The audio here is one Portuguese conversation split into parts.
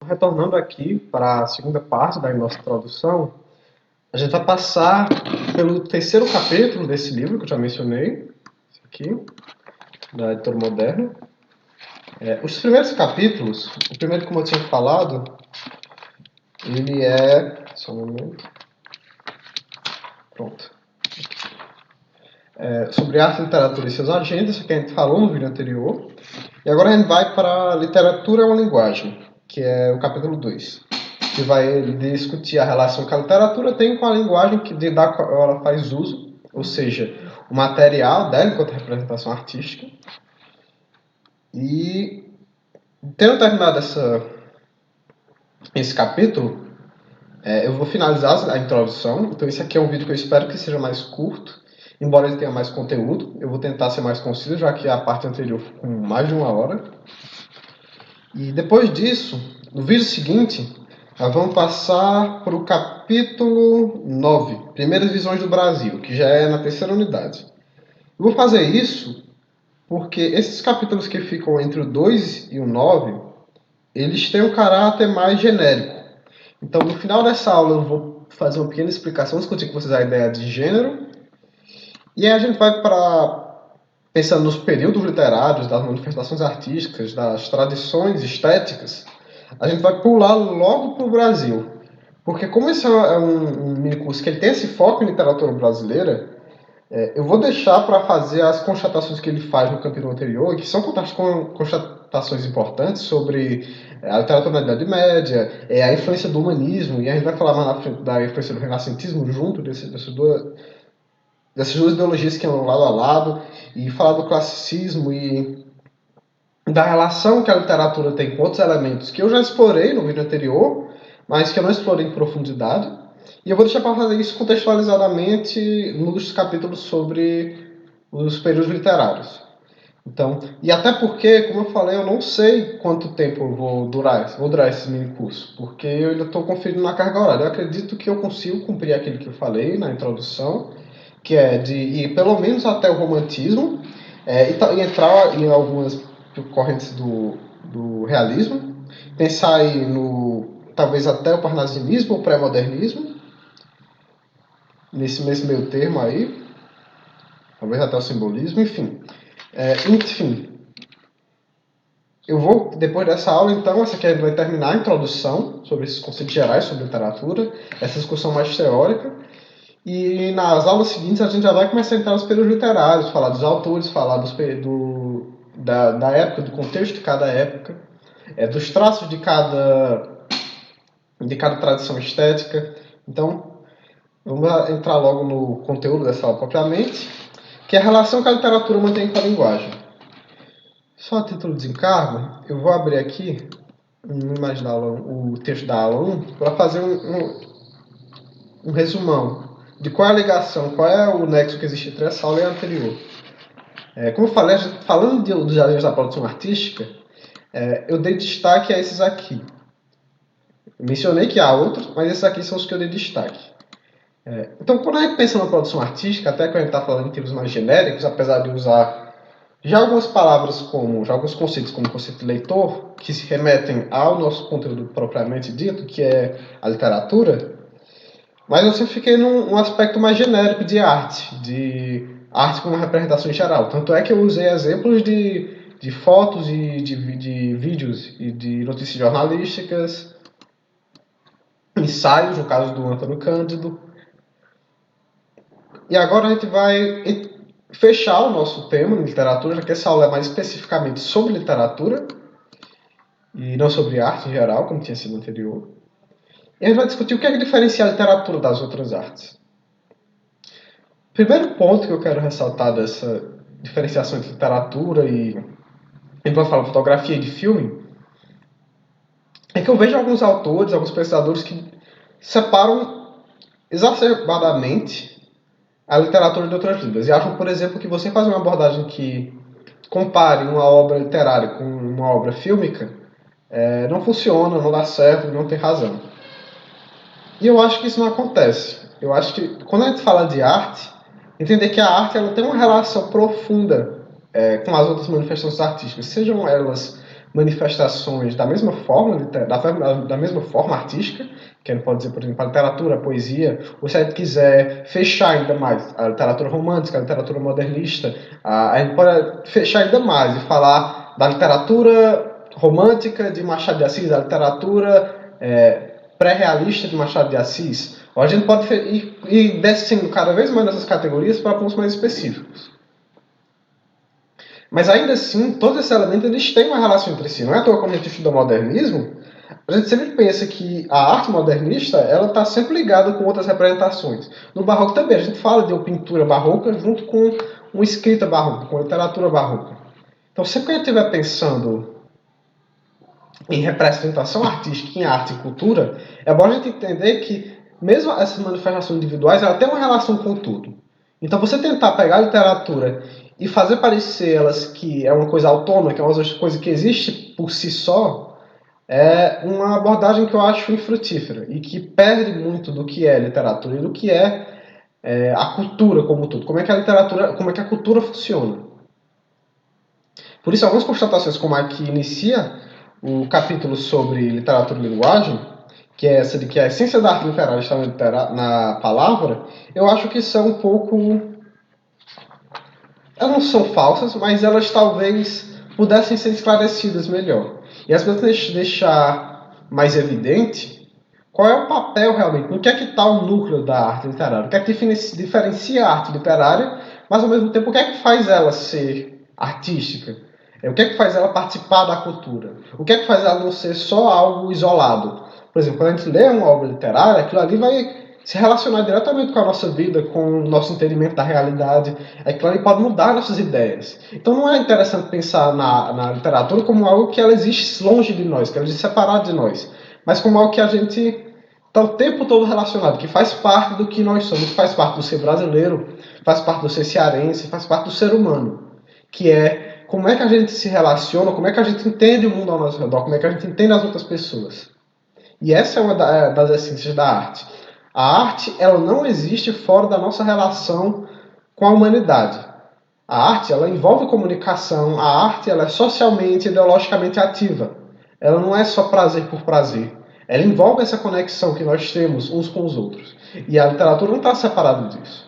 retornando aqui para a segunda parte da nossa introdução, a gente vai passar pelo terceiro capítulo desse livro que eu já mencionei, esse aqui, da Editora Moderna. Os primeiros capítulos, o primeiro, como eu tinha falado, ele é... Só um momento. Pronto. Sobre arte, literatura e seus agentes, isso que a gente falou no vídeo anterior. E agora a gente vai para literatura ou linguagem, que é o capítulo 2, que vai discutir a relação que a literatura tem com a linguagem da qual ela faz uso, ou seja, o material dela enquanto representação artística. E, tendo terminado esse capítulo, eu vou finalizar a introdução. Então esse aqui é um vídeo que eu espero que seja mais curto, embora ele tenha mais conteúdo. Eu vou tentar ser mais conciso, já que a parte anterior ficou com mais de 1 hora. E depois disso, no vídeo seguinte, nós vamos passar para o capítulo 9, Primeiras Visões do Brasil, que já é na terceira unidade. Eu vou fazer isso porque esses capítulos que ficam entre o 2 e o 9, eles têm um caráter mais genérico. Então, no final dessa aula, eu vou fazer uma pequena explicação, discutir com vocês a ideia de gênero. E aí a gente vai pensando nos períodos literários, das manifestações artísticas, das tradições estéticas, a gente vai pular logo para o Brasil. Porque como esse é um minicurso que ele tem esse foco em literatura brasileira, eu vou deixar para fazer as constatações que ele faz no capítulo anterior, que são constatações importantes sobre a literatura na Idade Média, a influência do humanismo, e a gente vai falar mais na frente da influência do renascentismo junto dessas duas ideologias que andam lado a lado, e falar do classicismo e da relação que a literatura tem com outros elementos que eu já explorei no vídeo anterior, mas que eu não explorei em profundidade. E eu vou deixar para fazer isso contextualizadamente nos capítulos sobre os períodos literários. Então, e até porque, como eu falei, eu não sei quanto tempo eu vou durar esse mini curso, porque eu ainda estou conferindo na carga horária. Eu acredito que eu consigo cumprir aquilo que eu falei na introdução, que é de ir pelo menos até o romantismo, e entrar em algumas correntes do realismo, pensar aí talvez até o parnasianismo ou pré-modernismo, nesse meio termo aí, talvez até o simbolismo, enfim. Eu vou, depois dessa aula, então, essa aqui vai terminar a introdução sobre esses conceitos gerais sobre literatura, essa discussão mais teórica, e nas aulas seguintes a gente já vai começar a entrar nos períodos literários, falar dos autores, falar da época, do contexto de cada época, dos traços de cada tradição estética. Então, vamos entrar logo no conteúdo dessa aula propriamente, que é a relação que a literatura mantém com a linguagem. Só a título de desencargo, eu vou abrir aqui o texto da aula 1 para fazer um resumão de qual é a ligação, qual é o nexo que existe entre essa aula e a anterior. Como eu falei, falando dos gêneros da produção artística, eu dei destaque a esses aqui. Eu mencionei que há outros, mas esses aqui são os que eu dei destaque. Então, quando a gente pensa na produção artística, até quando a gente está falando em termos mais genéricos, apesar de usar já algumas palavras já alguns conceitos como o conceito de leitor, que se remetem ao nosso conteúdo propriamente dito, que é a literatura, mas eu sempre fiquei num aspecto mais genérico de arte como representação em geral. Tanto é que eu usei exemplos de fotos e de vídeos e de notícias jornalísticas, ensaios, no caso do Antônio Cândido. E agora a gente vai fechar o nosso tema em literatura, já que essa aula é mais especificamente sobre literatura e não sobre arte em geral, como tinha sido anterior. E a gente vai discutir o que é que diferencia a literatura das outras artes. O primeiro ponto que eu quero ressaltar dessa diferenciação entre literatura e a gente vai falar de fotografia e de filme, é que eu vejo alguns autores, alguns pesquisadores que separam exacerbadamente a literatura de outras línguas. E acham, por exemplo, que você fazer uma abordagem que compare uma obra literária com uma obra fílmica não funciona, não dá certo, não tem razão. E eu acho que isso não acontece. Eu acho que, quando a gente fala de arte, entender que a arte ela tem uma relação profunda com as outras manifestações artísticas, sejam elas manifestações da mesma forma, da mesma forma artística, que a gente pode dizer, por exemplo, a literatura, a poesia, ou se a gente quiser fechar ainda mais a literatura romântica, a literatura modernista, a gente pode fechar ainda mais e falar da literatura romântica de Machado de Assis, a literatura pré-realista de Machado de Assis. Ou a gente pode ir descendo cada vez mais nessas categorias para pontos mais específicos. Mas ainda assim, todos esses elementos eles têm uma relação entre si. Não é à toa quando a gente estuda o modernismo, a gente sempre pensa que a arte modernista ela está sempre ligada com outras representações. No barroco também, a gente fala de uma pintura barroca junto com uma escrita barroca, com literatura barroca. Então, sempre que a gente estiver pensando em representação artística, em arte e cultura, é bom a gente entender que mesmo essas manifestações individuais, ela tem uma relação com tudo. Então, você tentar pegar a literatura e fazer parecer elas que é uma coisa autônoma, que é uma coisa que existe por si só, é uma abordagem que eu acho infrutífera e que perde muito do que é literatura e do que é a cultura como um todo. Como é que a literatura, como é que a cultura funciona. Por isso, algumas constatações, como a que inicia o capítulo sobre literatura e linguagem, que é essa de que a essência da arte literária está na palavra, eu acho que são um pouco... Elas não são falsas, mas elas talvez pudessem ser esclarecidas melhor. E às vezes deixar mais evidente qual é o papel realmente, no que é que está o núcleo da arte literária, o que é que diferencia a arte literária, mas ao mesmo tempo o que é que faz ela ser artística, o que é que faz ela participar da cultura, o que é que faz ela não ser só algo isolado. Por exemplo, quando a gente lê uma obra literária, aquilo ali vai se relacionar diretamente com a nossa vida, com o nosso entendimento da realidade, aquilo ali pode mudar nossas ideias. Então não é interessante pensar na literatura como algo que ela existe longe de nós, que ela existe separada de nós, mas como algo que a gente está o tempo todo relacionado, que faz parte do que nós somos, faz parte do ser brasileiro, faz parte do ser cearense, faz parte do ser humano, que é como é que a gente se relaciona, como é que a gente entende o mundo ao nosso redor, como é que a gente entende as outras pessoas. E essa é uma das essências da arte. A arte ela não existe fora da nossa relação com a humanidade. A arte ela envolve comunicação, a arte ela é socialmente e ideologicamente ativa. Ela não é só prazer por prazer. Ela envolve essa conexão que nós temos uns com os outros. E a literatura não está separada disso.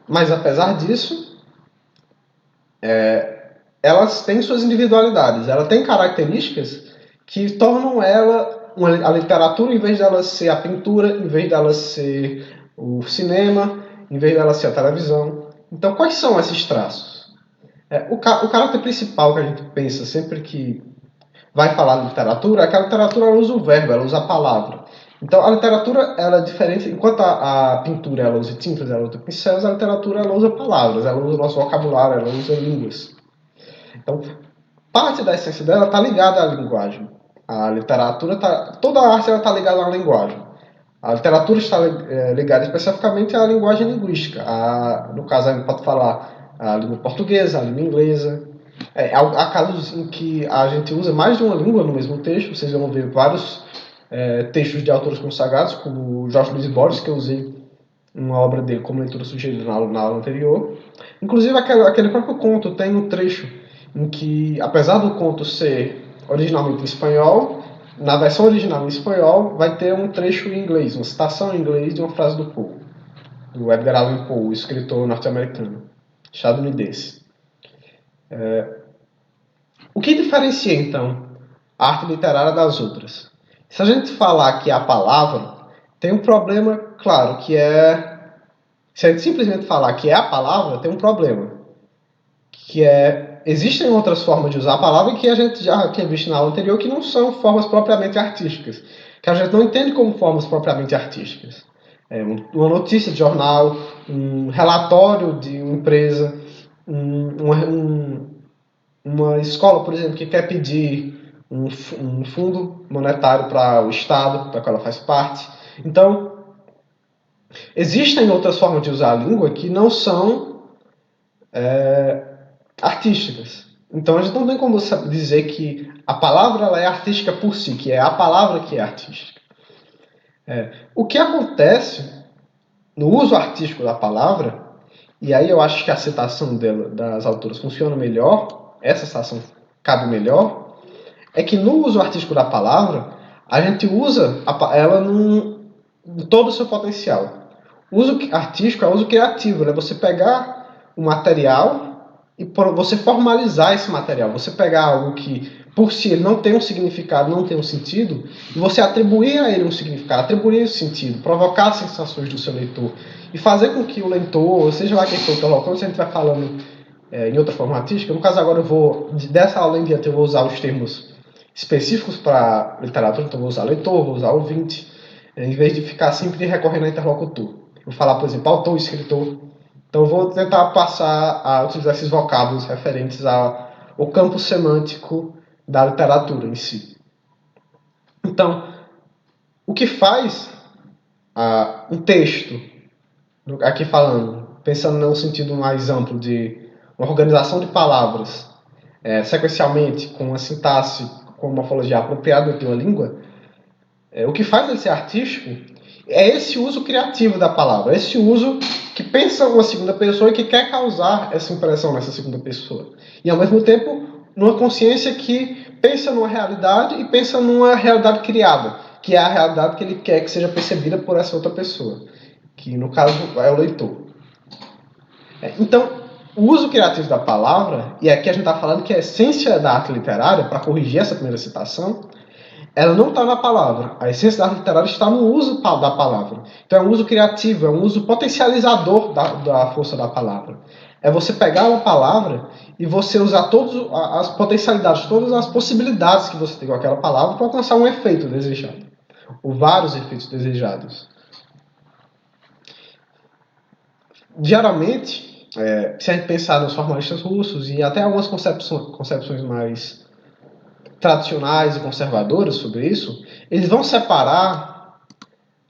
Mas apesar disso, elas têm suas individualidades. Ela tem características que tornam ela a literatura, em vez dela ser a pintura, em vez dela ser o cinema, em vez dela ser a televisão. Então, quais são esses traços? O caráter principal que a gente pensa sempre que vai falar de literatura é que a literatura ela usa o verbo, ela usa a palavra. Então, a literatura ela é diferente, enquanto a pintura ela usa tintas, ela usa pincéis, a literatura ela usa palavras, ela usa o nosso vocabulário, ela usa línguas. Então, parte da essência dela está ligada à linguagem. A literatura, toda a arte está ligada à linguagem. A literatura está ligada especificamente à linguagem linguística. No caso, a gente pode falar a língua portuguesa, a língua inglesa. Há casos em que a gente usa mais de uma língua no mesmo texto. Vocês vão ver vários textos de autores consagrados, como Jorge Luiz Borges, que eu usei uma obra dele como leitura sugerida na aula anterior. Inclusive, aquele próprio conto tem um trecho em que, apesar do conto ser originalmente em espanhol, na versão original em espanhol vai ter um trecho em inglês, uma citação em inglês de uma frase do Poe, do Edgar Allan Poe, o escritor norte-americano, estadunidense. O que diferencia, então, a arte literária das outras? Se a gente falar que é a palavra, tem um problema, claro, que é... Se a gente simplesmente falar que é a palavra, tem um problema, que é... Existem outras formas de usar a palavra que a gente já tinha visto na aula anterior, que não são formas propriamente artísticas, que a gente não entende como formas propriamente artísticas. Uma notícia de jornal, um relatório de uma empresa, uma escola, por exemplo, que quer pedir um fundo monetário para o Estado, para qual ela faz parte. Então, existem outras formas de usar a língua que não são artísticas. Então, a gente não tem como dizer que a palavra ela é artística por si, que é a palavra que é artística. O que acontece no uso artístico da palavra, e aí eu acho que a citação das autoras funciona melhor, essa citação cabe melhor, é que no uso artístico da palavra, a gente usa ela em todo o seu potencial. O uso artístico é o uso criativo, né? Você pegar um material e você formalizar esse material. Você pegar algo que, por si, ele não tem um significado, não tem um sentido, e você atribuir a ele um significado, atribuir esse sentido, provocar sensações do seu leitor, e fazer com que o leitor, seja lá quem for interlocutor, se a gente vai falando em outra forma artística, no caso agora eu vou, dessa aula em diante eu vou usar os termos específicos para literatura, então vou usar leitor, vou usar ouvinte, em vez de ficar sempre recorrendo a interlocutor. Vou falar, por exemplo, autor, escritor. Então vou tentar passar a utilizar esses vocábulos referentes ao campo semântico da literatura em si. Então, o que faz um texto, aqui falando, pensando no sentido mais amplo de uma organização de palavras, sequencialmente, com uma sintaxe, com uma morfologia apropriada de uma língua, o que faz ele ser artístico é esse uso criativo da palavra, esse uso que pensa uma segunda pessoa e que quer causar essa impressão nessa segunda pessoa. E, ao mesmo tempo, numa consciência que pensa numa realidade e pensa numa realidade criada, que é a realidade que ele quer que seja percebida por essa outra pessoa, que, no caso, é o leitor. Então, o uso criativo da palavra, e aqui a gente está falando que a essência da arte literária, para corrigir essa primeira citação, ela não está na palavra. A essência da arte literária está no uso da palavra. Então é um uso criativo, é um uso potencializador da força da palavra. É você pegar uma palavra e você usar todas as potencialidades, todas as possibilidades que você tem com aquela palavra para alcançar um efeito desejado. Ou vários efeitos desejados. Geralmente, se a gente pensar nos formalistas russos e até algumas concepções mais tradicionais e conservadoras sobre isso, eles vão separar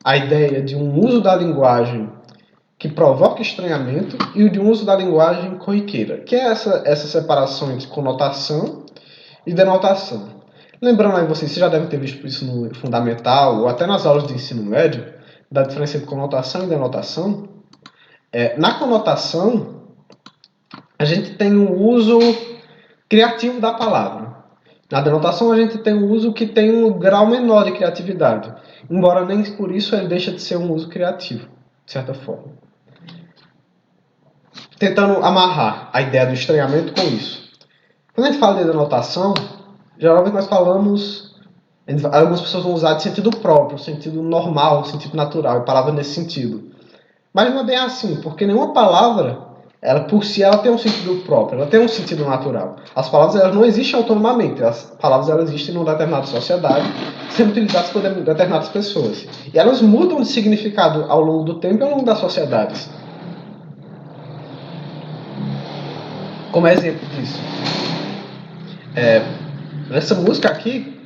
a ideia de um uso da linguagem que provoca estranhamento e o de um uso da linguagem corriqueira, que é essa separação entre conotação e denotação. Lembrando aí vocês já devem ter visto isso no fundamental ou até nas aulas de ensino médio, da diferença entre conotação e denotação. Na conotação, a gente tem um uso criativo da palavra. Na denotação, a gente tem um uso que tem um grau menor de criatividade, embora nem por isso ele deixa de ser um uso criativo, de certa forma. Tentando amarrar a ideia do estranhamento com isso. Quando a gente fala de denotação, geralmente nós falamos, algumas pessoas vão usar de sentido próprio, sentido normal, sentido natural, palavra nesse sentido. Mas não é bem assim, porque nenhuma palavra, ela por si, ela tem um sentido próprio, ela tem um sentido natural. As palavras, elas não existem autonomamente, as palavras, elas existem numa determinada sociedade, sendo utilizadas por determinadas pessoas. E elas mudam de significado ao longo do tempo e ao longo das sociedades. Como exemplo disso, nessa música aqui,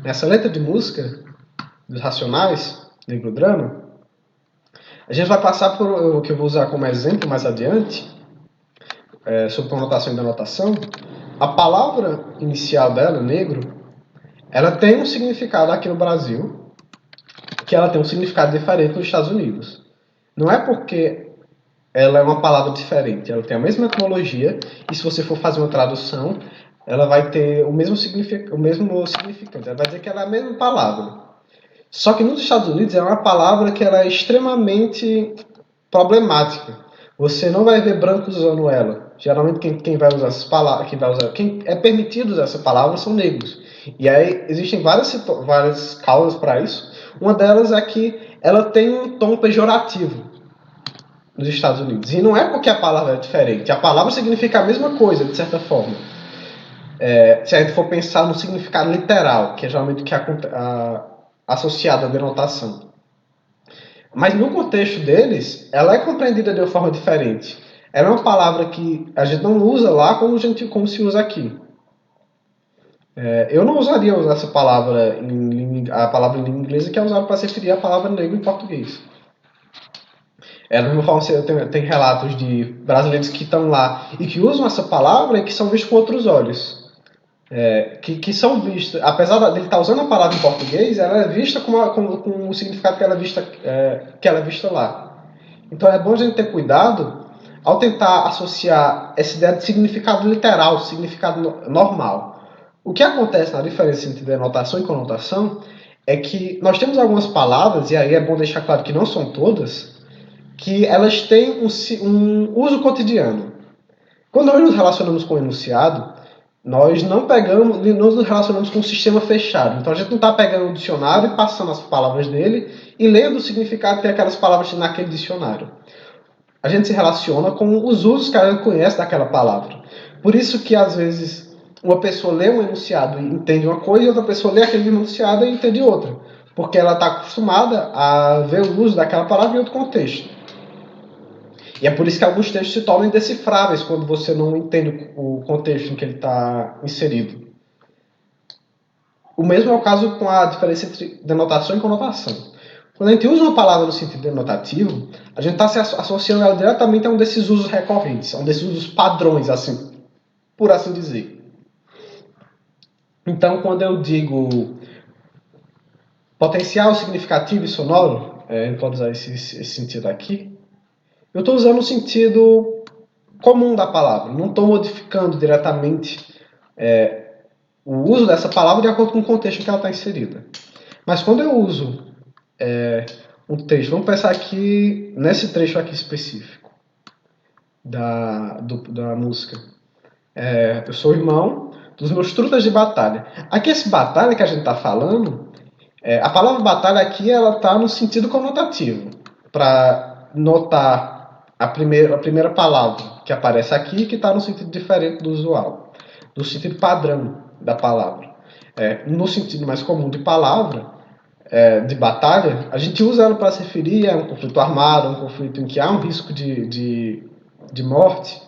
nessa letra de música dos Racionais, Negro Drama, a gente vai passar por o que eu vou usar como exemplo mais adiante, sobre conotação e denotação. A palavra inicial dela, negro, ela tem um significado aqui no Brasil, que ela tem um significado diferente nos Estados Unidos. Não é porque ela é uma palavra diferente, ela tem a mesma etimologia, e se você for fazer uma tradução, ela vai ter o mesmo significante. Ela vai dizer que ela é a mesma palavra. Só que nos Estados Unidos é uma palavra que ela é extremamente problemática. Você não vai ver brancos usando ela. Geralmente quem vai usar essas palavras, quem é permitido usar essa palavra são negros. E aí existem várias causas para isso. Uma delas é que ela tem um tom pejorativo nos Estados Unidos. E não é porque a palavra é diferente. A palavra significa a mesma coisa, de certa forma. Se a gente for pensar no significado literal, que é geralmente o que associado à denotação. Mas no contexto deles, ela é compreendida de uma forma diferente. Ela é uma palavra que a gente não usa lá como se usa aqui. Eu não usaria essa palavra a palavra em língua inglesa que é usada para se referir à palavra negro em português. Da mesma forma, tem relatos de brasileiros que estão lá e que usam essa palavra e que são vistos com outros olhos. Que são vistos, apesar de ele estar usando a palavra em português, ela é vista com o significado que ela é vista lá. Então é bom a gente ter cuidado ao tentar associar essa ideia de significado literal, significado normal, O que acontece na diferença entre denotação e conotação é que nós temos algumas palavras, e aí é bom deixar claro que não são todas, que elas têm um uso cotidiano. Quando nós nos relacionamos com o enunciado, nós não nos relacionamos com um sistema fechado. Então a gente não está pegando o dicionário e passando as palavras dele e lendo o significado que aquelas palavras têm naquele dicionário. A gente se relaciona com os usos que a gente conhece daquela palavra. Por isso que às vezes uma pessoa lê um enunciado e entende uma coisa e outra pessoa lê aquele enunciado e entende outra. Porque ela está acostumada a ver o uso daquela palavra em outro contexto. E é por isso que alguns textos se tornam indecifráveis quando você não entende o contexto em que ele está inserido. O mesmo é o caso com a diferença entre denotação e conotação. Quando a gente usa uma palavra no sentido denotativo, a gente está se associando ela diretamente a um desses usos recorrentes, a um desses usos padrões, assim, por assim dizer. Então, quando eu digo potencial, significativo e sonoro, a gente pode usar esse sentido aqui, eu estou usando o sentido comum da palavra, não estou modificando diretamente o uso dessa palavra de acordo com o contexto em que ela está inserida. Mas quando eu uso um texto, vamos pensar aqui nesse trecho aqui específico da música. Eu sou irmão dos meus trutas de batalha. Aqui esse batalha que a gente está falando, a palavra batalha aqui ela está no sentido conotativo, para notar a primeira palavra que aparece aqui, que está no sentido diferente do usual, do sentido padrão da palavra. No sentido mais comum de palavra, de batalha, a gente usa ela para se referir a um conflito armado, um conflito em que há um risco de morte,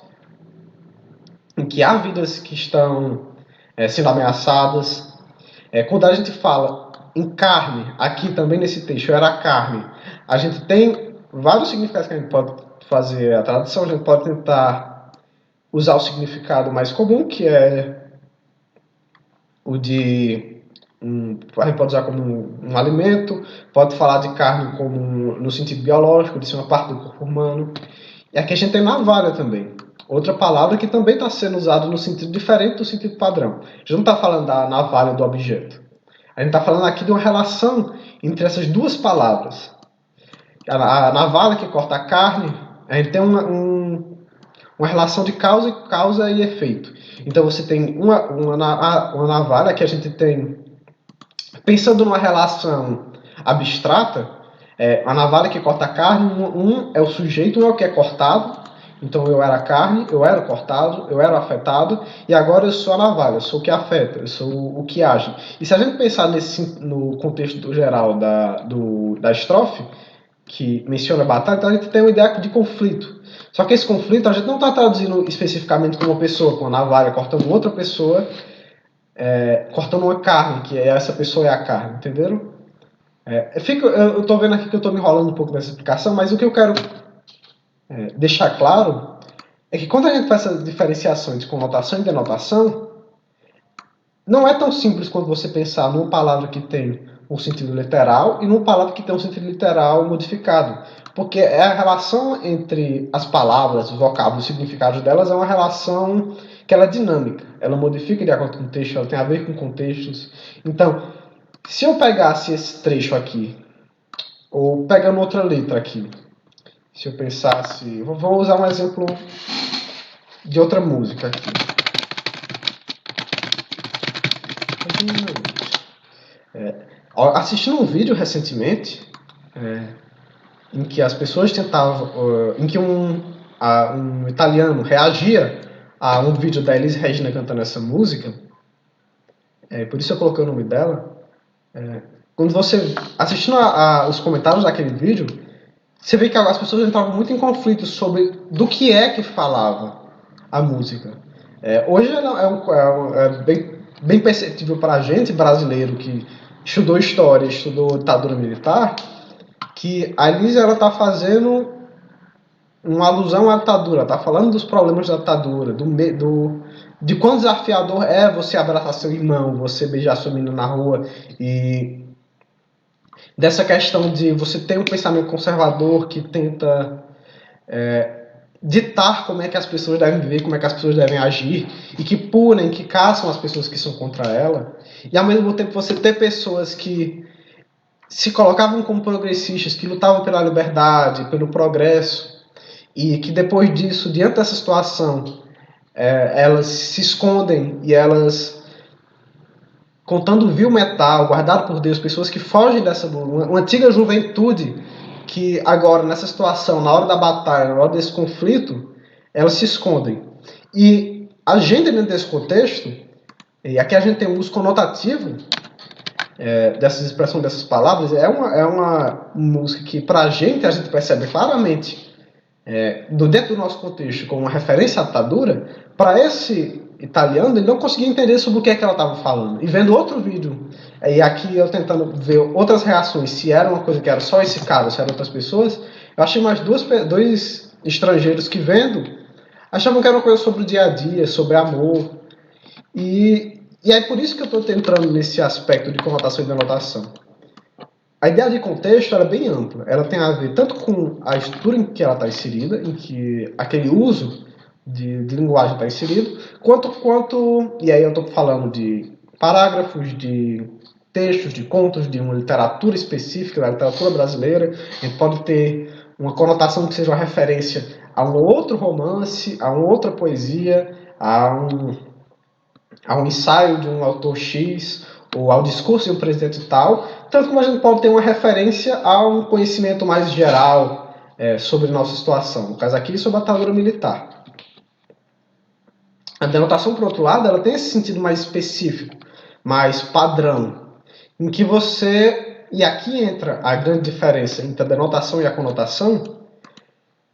em que há vidas que estão sendo ameaçadas. Quando a gente fala em carne, aqui também nesse texto, era carne, a gente tem vários significados que a gente pode fazer a tradução. A gente pode tentar usar o significado mais comum, que é o de a gente pode usar como um alimento, pode falar de carne como no sentido biológico, de ser uma parte do corpo humano. E aqui a gente tem navalha também, outra palavra que também está sendo usada no sentido diferente do sentido padrão. A gente não está falando da navalha do objeto. A gente está falando aqui de uma relação entre essas duas palavras. A navalha que corta a carne, a gente tem uma relação de causa e efeito. Então você tem uma navalha que a gente tem, pensando numa relação abstrata, a navalha que corta a carne, um é o sujeito, um é o que é cortado. Então eu era a carne, eu era o cortado, eu era o afetado, e agora eu sou a navalha, eu sou o que afeta, eu sou o que age. E se a gente pensar no contexto geral da estrofe, que menciona a batalha, então a gente tem uma ideia de conflito. Só que esse conflito a gente não está traduzindo especificamente com uma pessoa, com a navalha cortando outra pessoa, cortando uma carne, que essa pessoa é a carne, entenderam? Eu estou vendo aqui que eu estou me enrolando um pouco nessa explicação, mas o que eu quero deixar claro é que quando a gente faz essa diferenciação entre conotação e denotação, não é tão simples quando você pensar numa palavra que tem um sentido literal e numa palavra que tem um sentido literal modificado. Porque a relação entre as palavras, os vocábulos, os significados delas é uma relação que ela é dinâmica. Ela modifica de acordo com o contexto, ela tem a ver com contextos. Então, se eu pegasse esse trecho aqui, ou pegando outra letra aqui, se eu pensasse... Vou usar um exemplo de outra música aqui. Assistindo um vídeo recentemente, em que as pessoas tentavam... em que um italiano reagia a um vídeo da Elis Regina cantando essa música, por isso eu coloquei o nome dela. Quando você... assistindo os comentários daquele vídeo, você vê que as pessoas entravam muito em conflito sobre do que é que falava a música. Hoje é bem perceptível para a gente, brasileiro, que estudou história, estudou ditadura militar, que a Elis está fazendo uma alusão à ditadura, está falando dos problemas da ditadura, de quão desafiador é você abraçar seu irmão, você beijar sua menina na rua, e dessa questão de você ter um pensamento conservador que tenta ditar como é que as pessoas devem viver, como é que as pessoas devem agir, e que punem, que caçam as pessoas que são contra ela, e ao mesmo tempo você ter pessoas que se colocavam como progressistas, que lutavam pela liberdade, pelo progresso, e que depois disso, diante dessa situação, elas se escondem e elas, contando vil metal, guardado por Deus, pessoas que fogem dessa uma antiga juventude que agora, nessa situação, na hora da batalha, na hora desse conflito, elas se escondem. E a gente, dentro desse contexto, e aqui a gente tem um uso conotativo dessas expressões, dessas palavras, é uma música que, para a gente percebe claramente, dentro do nosso contexto, como uma referência à ditadura. Para esse italiano, ele não conseguia entender sobre o que é que ela estava falando. E vendo outro vídeo, e aqui eu tentando ver outras reações, se era uma coisa que era só esse cara, se eram outras pessoas, eu achei mais dois estrangeiros que vendo, achavam que era uma coisa sobre o dia a dia, sobre amor. E é por isso que eu estou entrando nesse aspecto de conotação e denotação. A ideia de contexto ela é bem ampla. Ela tem a ver tanto com a estrutura em que ela está inserida, em que aquele uso de linguagem está inserido, quanto, e aí eu estou falando de parágrafos, de textos, de contos, de uma literatura específica, da literatura brasileira. A gente pode ter uma conotação que seja uma referência a um outro romance, a uma outra poesia, a um ensaio de um autor X, ou ao discurso de um presidente tal, tanto como a gente pode ter uma referência a um conhecimento mais geral sobre nossa situação, no caso aqui sobre a ditadura militar. A denotação, por outro lado, ela tem esse sentido mais específico, mais padrão, em que você, e aqui entra a grande diferença entre a denotação e a conotação,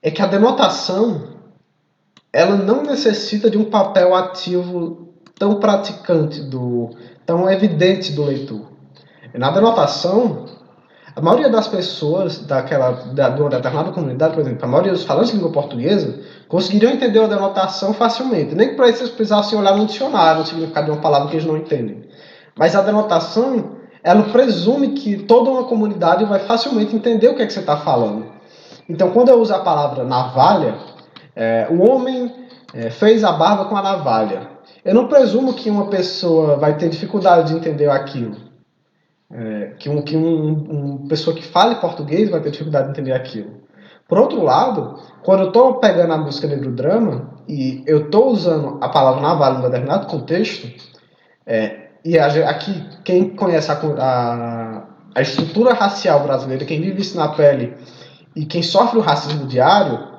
é que a denotação ela não necessita de um papel ativo tão praticante, tão evidente do leitor. Na denotação, a maioria das pessoas de uma determinada comunidade, por exemplo, a maioria dos falantes de língua portuguesa, conseguiriam entender a denotação facilmente. Nem que para isso eles precisassem olhar no dicionário o significado de uma palavra que eles não entendem. Mas a denotação, ela presume que toda uma comunidade vai facilmente entender o que é que você está falando. Então, quando eu uso a palavra navalha, o homem fez a barba com a navalha. Eu não presumo que uma pessoa vai ter dificuldade de entender aquilo. Que uma pessoa que fale português vai ter dificuldade de entender aquilo. Por outro lado, quando eu estou pegando a música negro-drama e eu estou usando a palavra navalha em um determinado contexto, e aqui quem conhece a estrutura racial brasileira, quem vive isso na pele e quem sofre o racismo diário,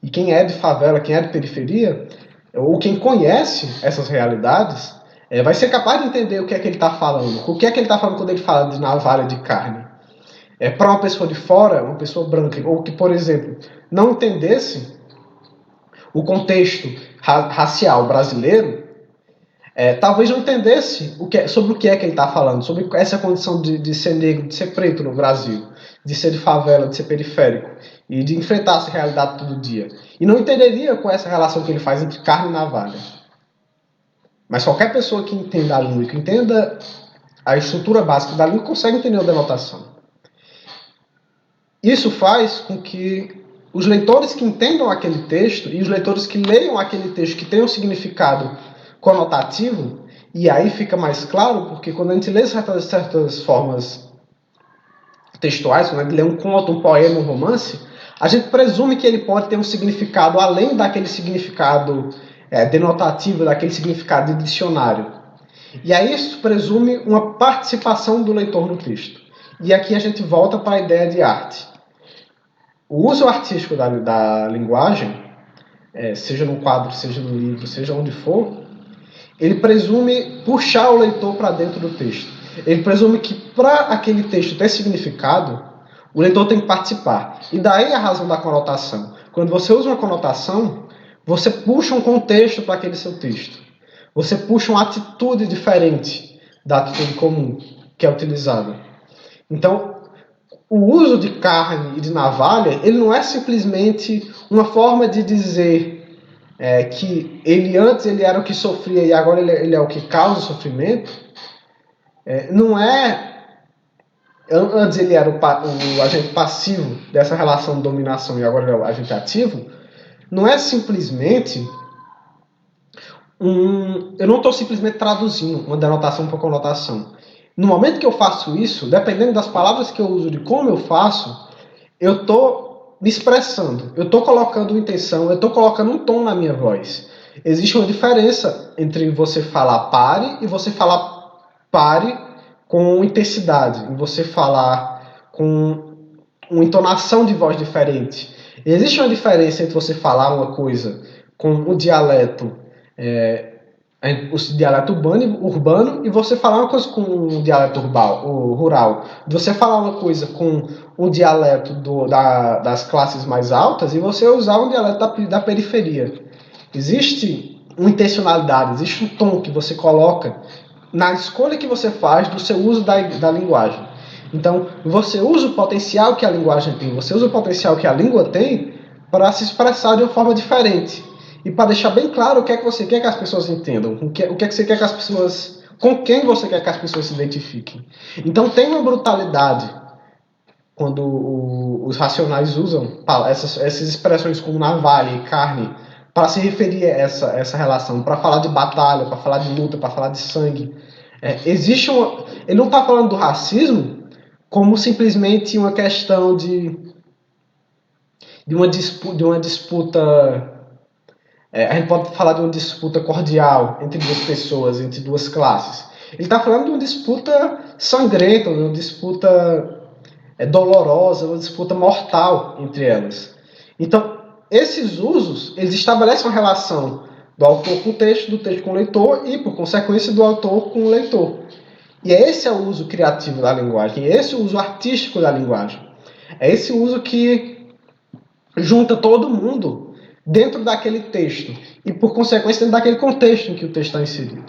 e quem é de favela, quem é de periferia, ou quem conhece essas realidades, vai ser capaz de entender o que é que ele está falando. O que é que ele está falando quando ele fala de navalha de carne. Para uma pessoa de fora, uma pessoa branca, ou que, por exemplo, não entendesse o contexto racial brasileiro, talvez não entendesse sobre o que é que ele está falando, sobre essa condição de ser negro, de ser preto no Brasil, de ser de favela, de ser periférico, e de enfrentar essa realidade todo dia. E não entenderia com essa relação que ele faz entre carne e navalha. Mas qualquer pessoa que entenda a língua, que entenda a estrutura básica da língua, consegue entender a denotação. Isso faz com que os leitores que entendam aquele texto e os leitores que leiam aquele texto que tem um significado conotativo, e aí fica mais claro, porque quando a gente lê certas formas textuais, quando a gente lê um conto, um poema, um romance, a gente presume que ele pode ter um significado além daquele significado denotativo, daquele significado de dicionário. E aí isso presume uma participação do leitor no texto. E aqui a gente volta para a ideia de arte. O uso artístico da linguagem, seja no quadro, seja no livro, seja onde for, ele presume puxar o leitor para dentro do texto. Ele presume que para aquele texto ter significado, o leitor tem que participar. E daí a razão da conotação. Quando você usa uma conotação, você puxa um contexto para aquele seu texto. Você puxa uma atitude diferente da atitude comum que é utilizada. Então, o uso de carne e de navalha, ele não é simplesmente uma forma de dizer que antes ele era o que sofria e agora ele é o que causa o sofrimento. Não é... Antes ele era o agente passivo dessa relação de dominação e agora ele é o agente ativo. não é simplesmente eu não estou simplesmente traduzindo uma denotação por conotação. No momento que eu faço isso, dependendo das palavras que eu uso, de como eu faço, eu estou me expressando, eu estou colocando intenção, eu estou colocando um tom na minha voz. Existe uma diferença entre você falar pare e você falar pare com intensidade, e você falar com uma entonação de voz diferente. Existe uma diferença entre você falar uma coisa com o dialeto, o dialeto urbano e você falar uma coisa com o dialeto rural. Você falar uma coisa com o dialeto das classes mais altas e você usar um dialeto da periferia. Existe uma intencionalidade, existe um tom que você coloca na escolha que você faz do seu uso da linguagem. Então, você usa o potencial que a linguagem tem, você usa o potencial que a língua tem para se expressar de uma forma diferente. E para deixar bem claro o que é que você quer que as pessoas entendam, o que é que você quer que as pessoas, com quem você quer que as pessoas se identifiquem. Então, tem uma brutalidade quando os racionais usam essas expressões como navalha e carne para se referir a essa relação, para falar de batalha, para falar de luta, para falar de sangue. Ele não está falando do racismo como simplesmente uma questão de uma disputa. A gente pode falar de uma disputa cordial entre duas pessoas, entre duas classes. Ele está falando de uma disputa sangrenta, de uma disputa dolorosa, uma disputa mortal entre elas. Então, esses usos, eles estabelecem uma relação do autor com o texto, do texto com o leitor e, por consequência, do autor com o leitor. E esse é o uso criativo da linguagem, é esse o uso artístico da linguagem. É esse uso que junta todo mundo dentro daquele texto e, por consequência, dentro daquele contexto em que o texto está inserido.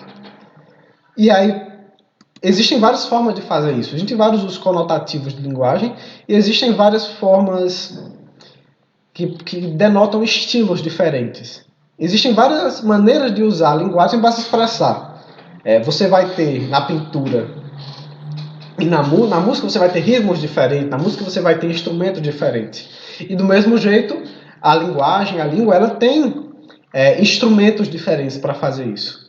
E aí, existem várias formas de fazer isso. Existem vários usos conotativos de linguagem e existem várias formas que denotam estilos diferentes. Existem várias maneiras de usar a linguagem para se expressar. Você vai ter na pintura e na música você vai ter ritmos diferentes, na música você vai ter instrumentos diferentes. E do mesmo jeito, a língua, ela tem instrumentos diferentes para fazer isso.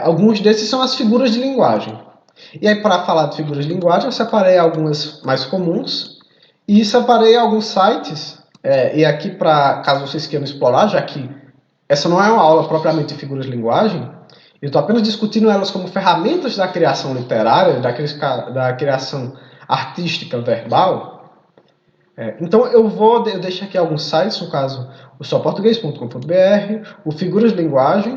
Alguns desses são as figuras de linguagem. E aí, para falar de figuras de linguagem, eu separei algumas mais comuns e separei alguns sites. E aqui, caso vocês queiram explorar, já que essa não é uma aula propriamente de figuras de linguagem, eu estou apenas discutindo elas como ferramentas da criação literária, da criação artística verbal. Então eu deixar aqui alguns sites, no caso o soportuguês.com.br, o Figuras de Linguagem,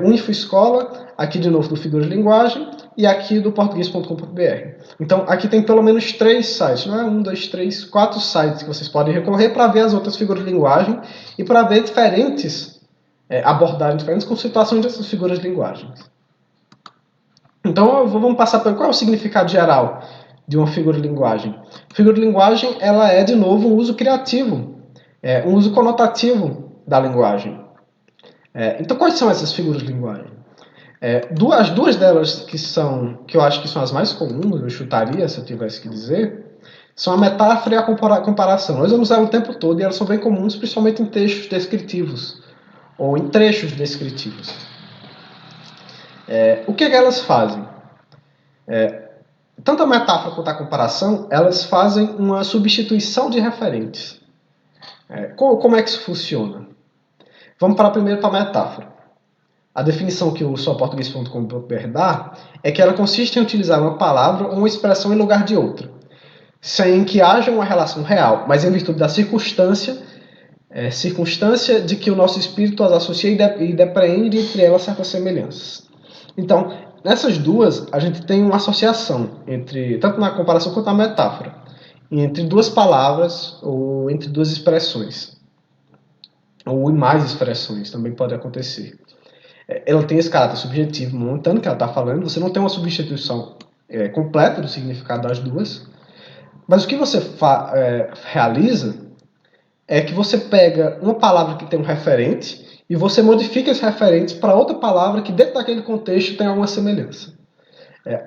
o InfoEscola, aqui de novo do Figuras de Linguagem e aqui do português.com.br. Então aqui tem pelo menos 3 sites, não é 1, 2, 3, 4 sites que vocês podem recorrer para ver as outras figuras de linguagem e para ver abordagens diferentes com situações dessas figuras de linguagem. Então vamos passar por qual é o significado geral de uma figura de linguagem. A figura de linguagem ela é, de novo, um uso criativo, um uso conotativo da linguagem. Então, quais são essas figuras de linguagem? As duas delas que eu acho que são as mais comuns, eu chutaria se eu tivesse que dizer, são a metáfora e a comparação. Nós vamos usar o tempo todo e elas são bem comuns, principalmente em textos descritivos ou em trechos descritivos. O que elas fazem? Tanto a metáfora quanto a comparação, elas fazem uma substituição de referentes. Como é que isso funciona? Vamos primeiro para a metáfora. A definição que o soportuguês.com.br dá é que ela consiste em utilizar uma palavra ou uma expressão em lugar de outra, sem que haja uma relação real, mas em virtude da circunstância de que o nosso espírito as associa e depreende entre elas certas semelhanças. Então, nessas duas, a gente tem uma associação tanto na comparação quanto na metáfora, entre duas palavras ou entre duas expressões, ou em mais expressões, também pode acontecer. Ela tem esse caráter subjetivo, momentâneo que ela está falando, você não tem uma substituição completa do significado das duas, mas o que você realiza é que você pega uma palavra que tem um referente e você modifica esse referente para outra palavra que dentro daquele contexto tem alguma semelhança.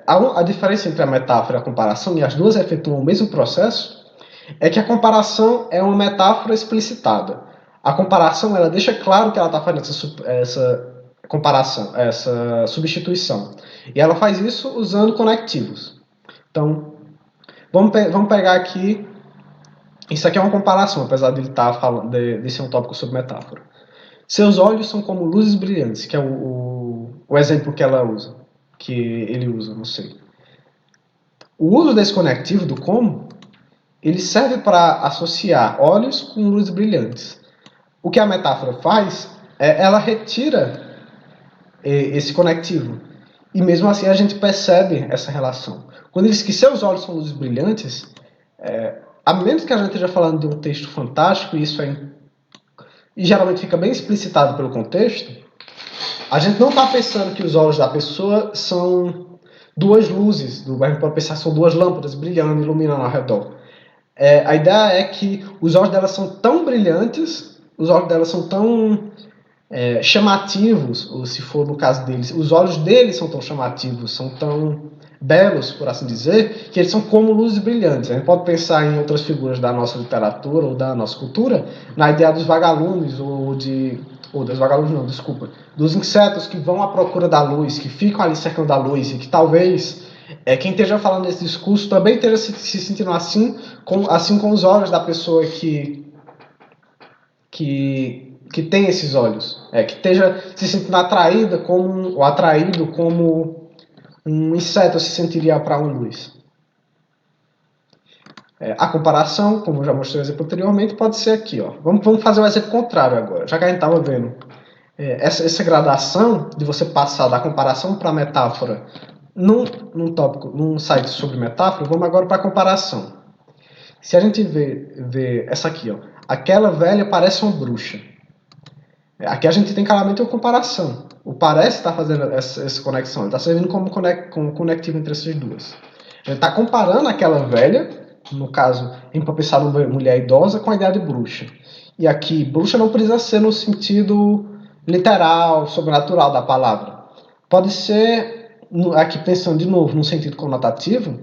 A diferença entre a metáfora e a comparação, e as duas efetuam o mesmo processo, é que a comparação é uma metáfora explicitada. A comparação, ela deixa claro que ela está fazendo essa comparação, essa substituição. E ela faz isso usando conectivos. Então, vamos pegar aqui. Isso aqui é uma comparação, apesar de ele estar falando de ser um tópico sobre metáfora. Seus olhos são como luzes brilhantes, que é o exemplo que ela usa, que ele usa, não sei. O uso desse conectivo, do como, ele serve para associar olhos com luzes brilhantes. O que a metáfora faz é ela retira esse conectivo. E mesmo assim a gente percebe essa relação. Quando ele diz que seus olhos são luzes brilhantes, a menos que a gente esteja falando de um texto fantástico, e isso e geralmente fica bem explicitado pelo contexto, a gente não está pensando que os olhos da pessoa são duas luzes, a gente pode pensar que são duas lâmpadas brilhando, iluminando ao redor. A ideia é que os olhos dela são tão brilhantes, os olhos dela são tão chamativos, ou se for no caso deles, os olhos deles são tão chamativos, são tão belos, por assim dizer, que eles são como luzes brilhantes. A gente pode pensar em outras figuras da nossa literatura ou da nossa cultura, na ideia dos vagalumes das vagalumes não, desculpa, dos insetos que vão à procura da luz, que ficam ali cercando a luz e que talvez quem esteja falando esse discurso também esteja se sentindo assim com os olhos da pessoa que tem esses olhos, que esteja se sentindo atraído como um inseto se sentiria para uma luz. A comparação, como eu já mostrei o exemplo anteriormente, pode ser aqui. Ó. Vamos fazer um exemplo contrário agora, já que a gente estava vendo essa gradação de você passar da comparação para a metáfora num site sobre metáfora, vamos agora para a comparação. Se a gente vê essa aqui, ó, aquela velha parece uma bruxa. Aqui a gente tem claramente uma comparação. O parece estar fazendo essa conexão, ele está servindo como conectivo entre essas duas. A gente está comparando aquela velha, no caso, em para pensar numa mulher idosa, com a ideia de bruxa. E aqui, bruxa não precisa ser no sentido literal, sobrenatural da palavra. Pode ser, aqui pensando de novo no sentido conotativo,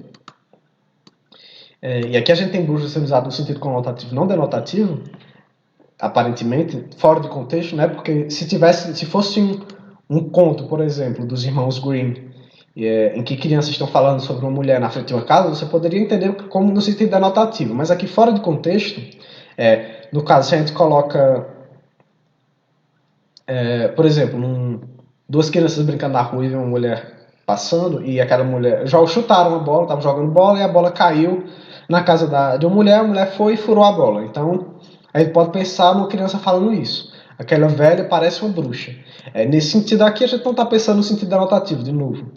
e aqui a gente tem bruxa sendo usada no sentido conotativo, não denotativo, aparentemente, fora de contexto, né? Porque se fosse um conto, por exemplo, dos irmãos Grimm, em que crianças estão falando sobre uma mulher na frente de uma casa, você poderia entender como no sentido denotativo. Mas aqui fora de contexto, no caso, se a gente coloca, por exemplo, duas crianças brincando na rua e vê uma mulher passando, e aquela mulher chutaram a bola, estavam jogando bola e a bola caiu na casa de uma mulher, a mulher foi e furou a bola. Então, a gente pode pensar numa criança falando isso. Aquela velha parece uma bruxa. Nesse sentido aqui, a gente não está pensando no sentido denotativo, de novo.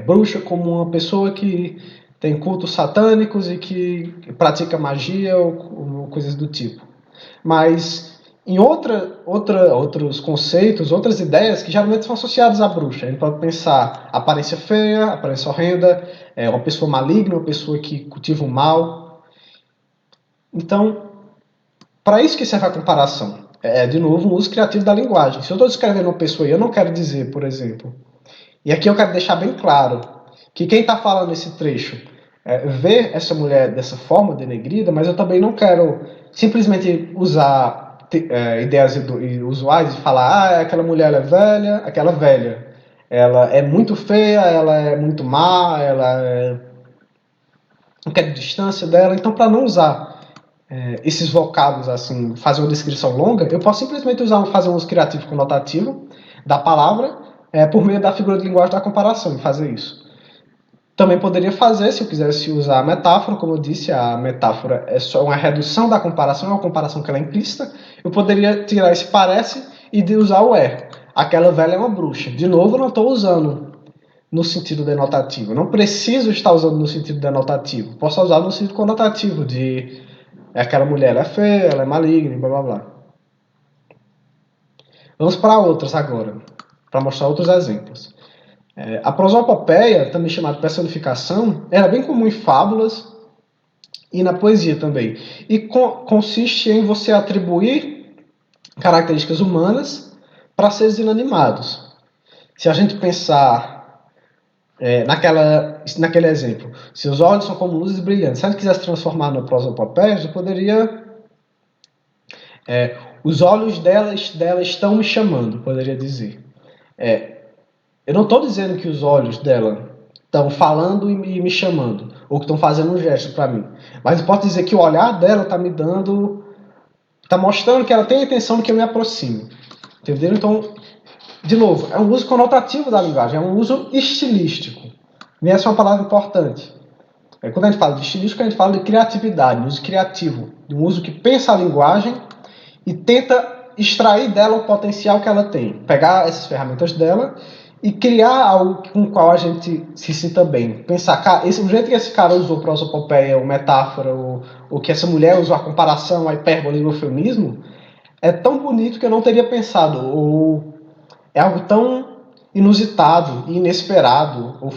Bruxa como uma pessoa que tem cultos satânicos e que pratica magia ou coisas do tipo. Mas em outros conceitos, outras ideias que geralmente são associadas à bruxa. A gente pode pensar aparência feia, aparência horrenda, uma pessoa maligna, uma pessoa que cultiva o mal. Então, para isso que serve a comparação. De novo, um uso criativo da linguagem. Se eu estou descrevendo uma pessoa e eu não quero dizer, por exemplo, e aqui eu quero deixar bem claro que quem está falando esse trecho vê essa mulher dessa forma denegrida, mas eu também não quero simplesmente usar ideias usuais e falar aquela mulher ela é velha, aquela velha ela é muito feia, ela é muito má, não quero distância dela. Então, para não usar esses vocábulos assim, fazer uma descrição longa, eu posso simplesmente fazer um uso criativo conotativo da palavra por meio da figura de linguagem da comparação e fazer isso. Também poderia fazer, se eu quisesse usar a metáfora, como eu disse, a metáfora é só uma redução da comparação, é uma comparação que ela é implícita. Eu poderia tirar esse parece e usar o é. Aquela velha é uma bruxa. De novo, eu não estou usando no sentido denotativo. Eu não preciso estar usando no sentido denotativo. Posso usar no sentido conotativo de aquela mulher ela é feia, ela é maligna, blá blá blá. Vamos para outras agora, para mostrar outros exemplos. A prosopopeia, também chamada de personificação, era bem comum em fábulas e na poesia também. E consiste em você atribuir características humanas para seres inanimados. Se a gente pensar naquele exemplo, seus olhos são como luzes brilhantes. Se a gente quisesse transformar na prosopopeia, eu poderia Os olhos dela estão me chamando, poderia dizer. Eu não estou dizendo que os olhos dela estão falando e me chamando, ou que estão fazendo um gesto para mim. Mas eu posso dizer que o olhar dela está me dando, está mostrando que ela tem a intenção de que eu me aproxime. Entendeu? Então, de novo, é um uso conotativo da linguagem, é um uso estilístico. E essa é uma palavra importante. Quando a gente fala de estilístico, a gente fala de criatividade, uso criativo, de um uso que pensa a linguagem e tenta extrair dela o potencial que ela tem. Pegar essas ferramentas dela e criar algo com o qual a gente se sinta bem. Pensar, o jeito que esse cara usou prosopopeia, ou metáfora, ou que essa mulher usou a comparação, a hipérbole e o eufemismo, é tão bonito que eu não teria pensado. Ou é algo tão inusitado e inesperado. Ou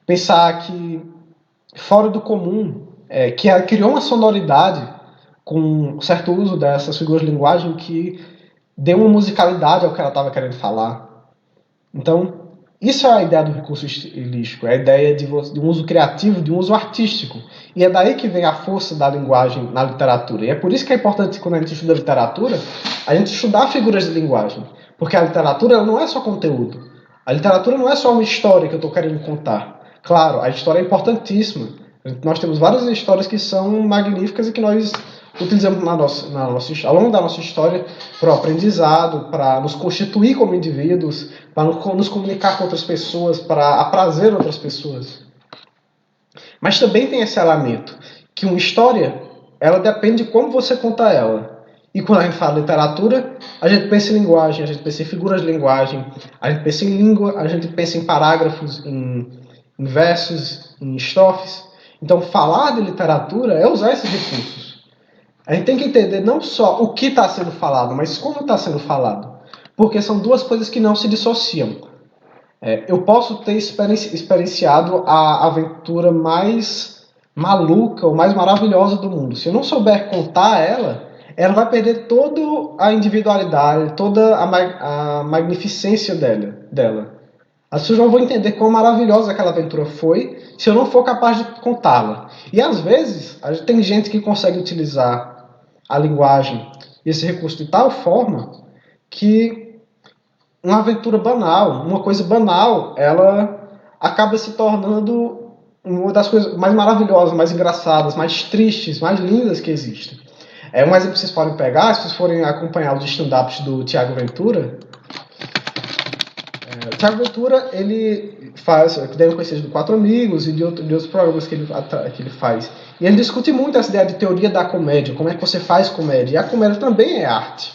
pensar que fora do comum, que ela criou uma sonoridade com um certo uso dessas figuras de linguagem que deu uma musicalidade ao que ela estava querendo falar. Então, isso é a ideia do recurso estilístico, é a ideia de um uso criativo, de um uso artístico. E é daí que vem a força da linguagem na literatura. E é por isso que é importante, quando a gente estuda literatura, a gente estudar figuras de linguagem. Porque a literatura ela não é só conteúdo. A literatura não é só uma história que eu estou querendo contar. Claro, a história é importantíssima. Nós temos várias histórias que são magníficas e que nós utilizamos ao longo da nossa história para o aprendizado, para nos constituir como indivíduos, para nos comunicar com outras pessoas, para aprazer outras pessoas. Mas também tem esse elemento, que uma história, ela depende de como você conta ela. E quando a gente fala de literatura, a gente pensa em linguagem, a gente pensa em figuras de linguagem, a gente pensa em língua, a gente pensa em parágrafos, em versos, em estrofes. Então, falar de literatura é usar esses recursos. A gente tem que entender não só o que está sendo falado, mas como está sendo falado. Porque são duas coisas que não se dissociam. Eu posso ter experienciado a aventura mais maluca ou mais maravilhosa do mundo. Se eu não souber contar ela vai perder toda a individualidade, toda a magnificência dela. As pessoas não vão entender quão maravilhosa aquela aventura foi se eu não for capaz de contá-la. E às vezes, tem gente que consegue utilizar a linguagem e esse recurso de tal forma que uma aventura banal, uma coisa banal, ela acaba se tornando uma das coisas mais maravilhosas, mais engraçadas, mais tristes, mais lindas que existem. Um exemplo que vocês podem pegar, se vocês forem acompanhar os stand-ups do Tiago Ventura. O Tiago Ventura, ele faz, que deve conhecer do Quatro Amigos e de outros programas que ele faz. E ele discute muito essa ideia de teoria da comédia, como é que você faz comédia. E a comédia também é arte.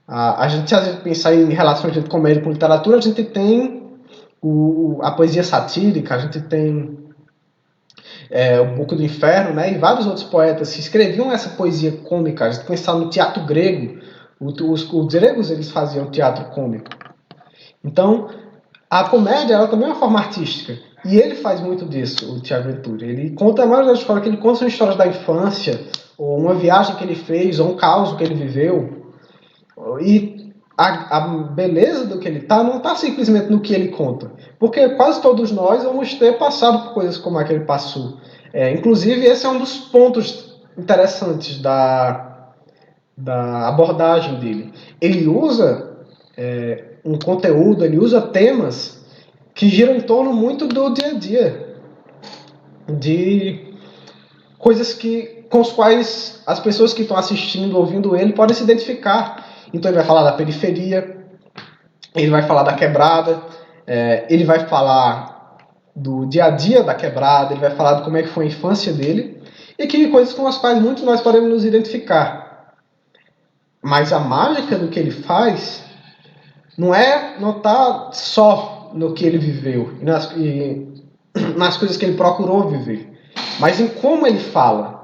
A gente, às vezes, pensar em relações de comédia com literatura, a gente tem a poesia satírica, a gente tem o Boco do Inferno, né, e vários outros poetas que escreviam essa poesia cômica. A gente pensar no teatro grego. Os gregos, eles faziam teatro cômico. Então, a comédia ela também é uma forma artística. E ele faz muito disso, o Tiago Ventura. Ele conta a maioria das histórias que ele conta são histórias da infância, ou uma viagem que ele fez, ou um caos que ele viveu. E a beleza do que ele tá não está simplesmente no que ele conta. Porque quase todos nós vamos ter passado por coisas como a que ele passou. Inclusive, esse é um dos pontos interessantes da abordagem dele. Ele usa um conteúdo, ele usa temas que giram em torno muito do dia a dia, de coisas com as quais as pessoas que estão assistindo, ouvindo ele, podem se identificar. Então ele vai falar da periferia, ele vai falar da quebrada, ele vai falar do dia a dia da quebrada, ele vai falar de como é que foi a infância dele, e que coisas com as quais muitos nós podemos nos identificar. Mas a mágica do que ele faz não está só no que ele viveu e nas coisas que ele procurou viver, mas em como ele fala.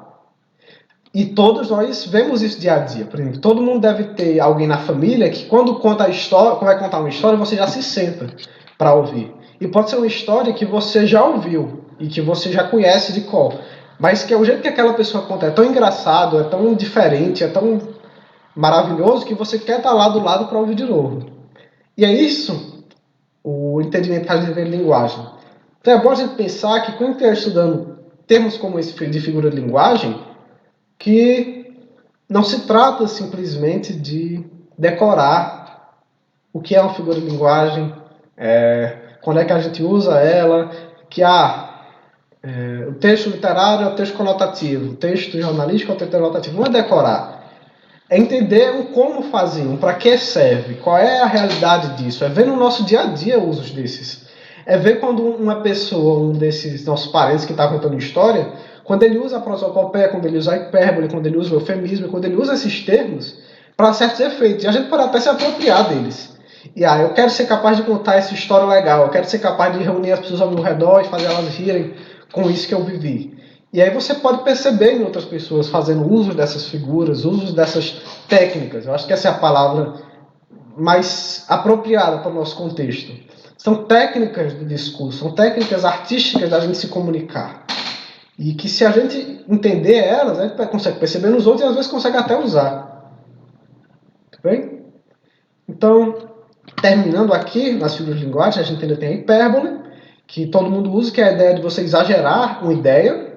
E todos nós vemos isso dia a dia. Por exemplo, todo mundo deve ter alguém na família que quando conta a história, quando vai contar uma história, você já se senta para ouvir. E pode ser uma história que você já ouviu e que você já conhece de cor, mas que o jeito que aquela pessoa conta é tão engraçado, é tão diferente, é tão maravilhoso que você quer estar lá do lado para ouvir de novo. E é isso o entendimento que a gente tem de linguagem. Então é bom a gente pensar que quando a gente está estudando termos como esse de figura de linguagem, que não se trata simplesmente de decorar o que é uma figura de linguagem, quando é que a gente usa ela, que o texto literário é o texto conotativo, o texto jornalístico é o texto conotativo. Não é decorar. É entender um como fazer, um para que serve, qual é a realidade disso. É ver no nosso dia a dia usos desses. É ver quando uma pessoa, um desses nossos parentes que está contando história, quando ele usa a prosopopeia, quando ele usa a hipérbole, quando ele usa o eufemismo, quando ele usa esses termos para certos efeitos. E a gente pode até se apropriar deles. E eu quero ser capaz de contar essa história legal, eu quero ser capaz de reunir as pessoas ao meu redor e fazer elas rirem com isso que eu vivi. E aí você pode perceber em outras pessoas fazendo uso dessas figuras, uso dessas técnicas. Eu acho que essa é a palavra mais apropriada para o nosso contexto. São técnicas de discurso, são técnicas artísticas da gente se comunicar. E que se a gente entender elas, a gente consegue perceber nos outros e às vezes consegue até usar. Tudo bem? Então, terminando aqui nas figuras de linguagem, a gente ainda tem a hipérbole, que todo mundo usa, que é a ideia de você exagerar uma ideia.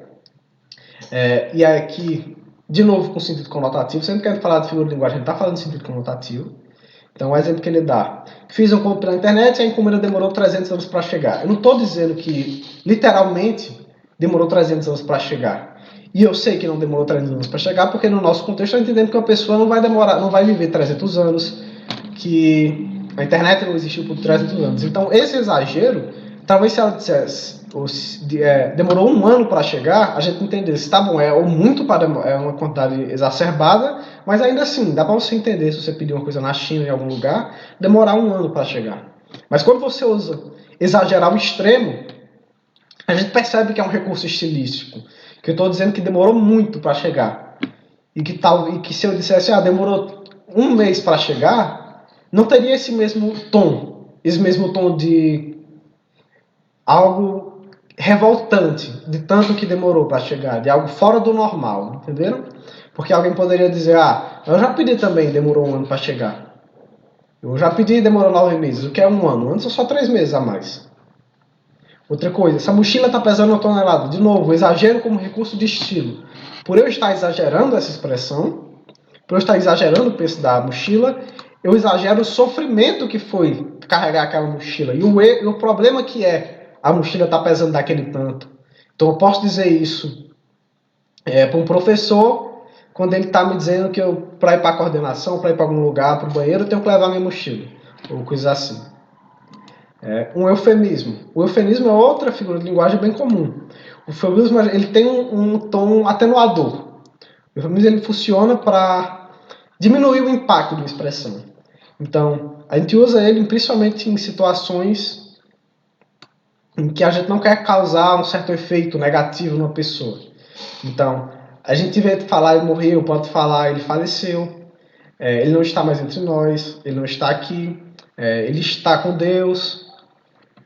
E aqui, de novo, com sentido conotativo. Sempre que a gente fala de figura de linguagem, a gente está falando de sentido conotativo. Então, o exemplo que ele dá. Fiz um compra pela internet e a encomenda demorou 300 anos para chegar. Eu não estou dizendo que, literalmente, demorou 300 anos para chegar. E eu sei que não demorou 300 anos para chegar, porque no nosso contexto, está entendendo que uma pessoa não vai viver 300 anos, que a internet não existiu por 300 anos. Então, esse exagero, talvez se ela dissesse demorou um ano para chegar, a gente entendesse, tá bom, ou muito para é uma quantidade exacerbada, mas ainda assim, dá para você entender se você pedir uma coisa na China, em algum lugar, demorar um ano para chegar. Mas quando você usa exagerar ao extremo, a gente percebe que é um recurso estilístico, que eu estou dizendo que demorou muito para chegar, e que se eu dissesse, demorou um mês para chegar, não teria esse mesmo tom de algo revoltante, de tanto que demorou para chegar, de algo fora do normal, entenderam? Porque alguém poderia dizer, eu já pedi também, demorou um ano para chegar. Eu já pedi e demorou 9 meses, o que é um ano? Antes são só 3 meses a mais. Outra coisa, essa mochila está pesando 1 tonelada. De novo, exagero como recurso de estilo. Por eu estar exagerando essa expressão, por eu estar exagerando o peso da mochila, eu exagero o sofrimento que foi carregar aquela mochila. E o problema que a mochila está pesando daquele tanto. Então eu posso dizer isso para um professor, quando ele está me dizendo que para ir para a coordenação, para ir para algum lugar, para o banheiro, eu tenho que levar minha mochila. Ou coisa assim. Um eufemismo. O eufemismo é outra figura de linguagem bem comum. O eufemismo ele tem um tom atenuador. O eufemismo ele funciona para diminuir o impacto da expressão. Então, a gente usa ele principalmente em situações em que a gente não quer causar um certo efeito negativo numa pessoa. Então, a gente vê falar ele morreu, pode falar ele faleceu, ele não está mais entre nós, ele não está aqui, ele está com Deus,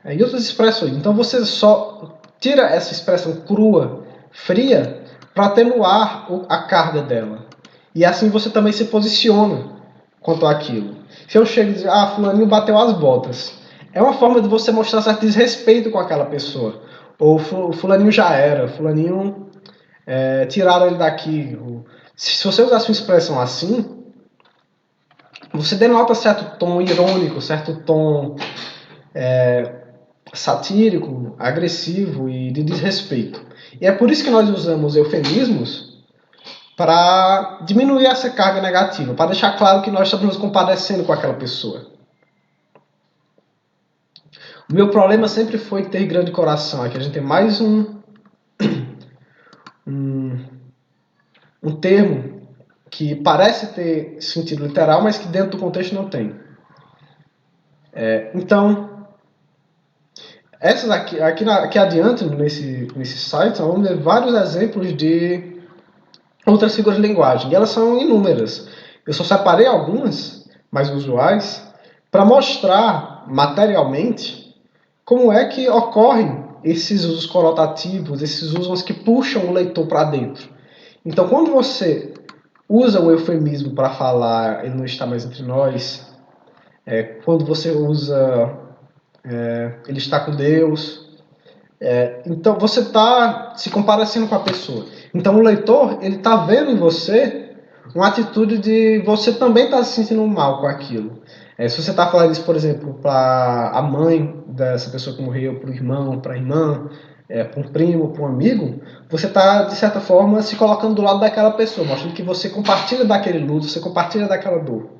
e outras expressões. Então, você só tira essa expressão crua, fria, para atenuar a carga dela. E assim você também se posiciona quanto àquilo. Se eu chego e dizer, fulaninho bateu as botas, é uma forma de você mostrar certo desrespeito com aquela pessoa. Ou fulaninho já era, fulaninho tiraram ele daqui. Se você usasse uma expressão assim, você denota certo tom irônico, certo tom satírico, agressivo e de desrespeito. E é por isso que nós usamos eufemismos para diminuir essa carga negativa, para deixar claro que nós estamos nos compadecendo com aquela pessoa. O meu problema sempre foi ter grande coração. Aqui a gente tem mais um termo que parece ter sentido literal, mas que dentro do contexto não tem. Então, essas aqui adiante, nesse site, nós vamos ver vários exemplos de outras figuras de linguagem. E elas são inúmeras. Eu só separei algumas mais usuais para mostrar materialmente como é que ocorrem esses usos conotativos, esses usos que puxam o leitor para dentro. Então, quando você usa o eufemismo para falar ele não está mais entre nós, quando você usa ele está com Deus, então você está se comparecendo com a pessoa. Então, o leitor ele está vendo em você uma atitude de você também estar se sentindo mal com aquilo. Se você está falando isso, por exemplo, para a mãe dessa pessoa que morreu, para o irmão, para a irmã, para um primo, para um amigo, você está, de certa forma, se colocando do lado daquela pessoa, mostrando que você compartilha daquele luto, você compartilha daquela dor.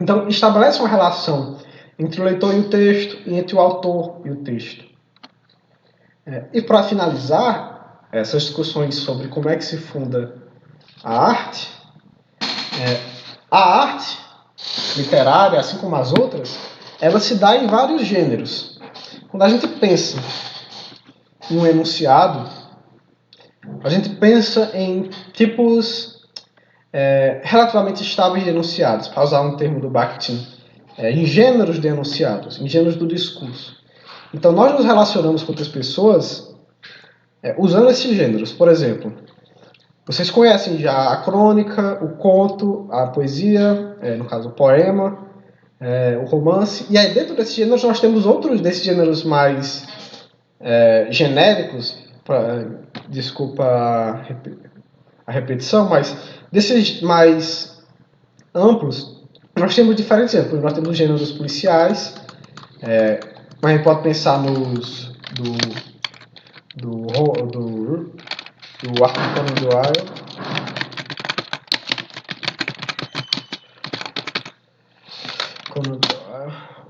Então, estabelece uma relação entre o leitor e o texto, e entre o autor e o texto. E para finalizar essas discussões sobre como é que se funda a arte literária, assim como as outras, ela se dá em vários gêneros. Quando a gente pensa em um enunciado, a gente pensa em tipos relativamente estáveis de enunciados, para usar um termo do Bakhtin, em gêneros de enunciados, em gêneros do discurso. Então, nós nos relacionamos com outras pessoas usando esses gêneros. Por exemplo, vocês conhecem já a crônica, o conto, a poesia, no caso o poema, o romance. E aí dentro desses gêneros nós temos outros desses gêneros mais genéricos, desculpa a repetição, mas desses mais amplos, nós temos diferentes gêneros. Nós temos gêneros policiais, mas a gente pode pensar nos do Arthur Conan Doyle,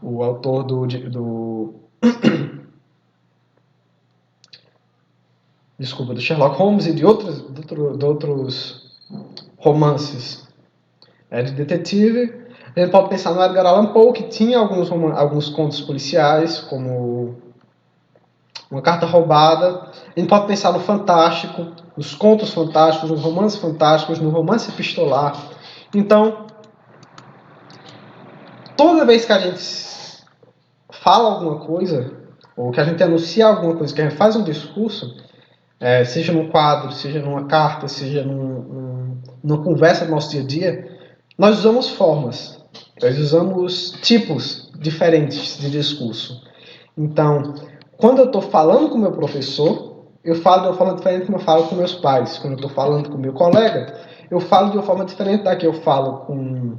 o autor do Sherlock Holmes e de outros romances de detetive. A gente pode pensar no Edgar Allan Poe, que tinha alguns contos policiais, como Uma Carta Roubada. A gente pode pensar no fantástico, nos contos fantásticos, nos romances fantásticos, no romance epistolar. Então, toda vez que a gente fala alguma coisa, ou que a gente anuncia alguma coisa, que a gente faz um discurso, seja num quadro, seja numa carta, seja numa conversa do nosso dia a dia, nós usamos formas, nós usamos tipos diferentes de discurso. Então, quando eu estou falando com o meu professor, eu falo de uma forma diferente como eu falo com meus pais. Quando eu estou falando com o meu colega, eu falo de uma forma diferente da que eu falo com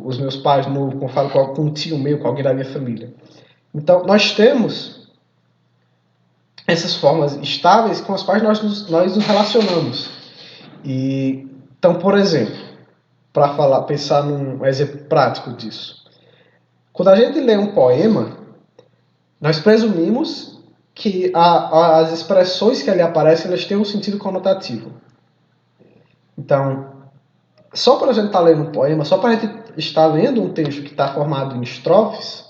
os meus pais, como eu falo com um tio meu, com alguém da minha família. Então, nós temos essas formas estáveis com as quais nós nos relacionamos. Então, por exemplo, para pensar num exemplo prático disso. Quando a gente lê um poema, nós presumimos que as expressões que ali aparecem, elas têm um sentido conotativo. Então, só para a gente estar lendo um poema, só para a gente estar lendo um texto que está formado em estrofes,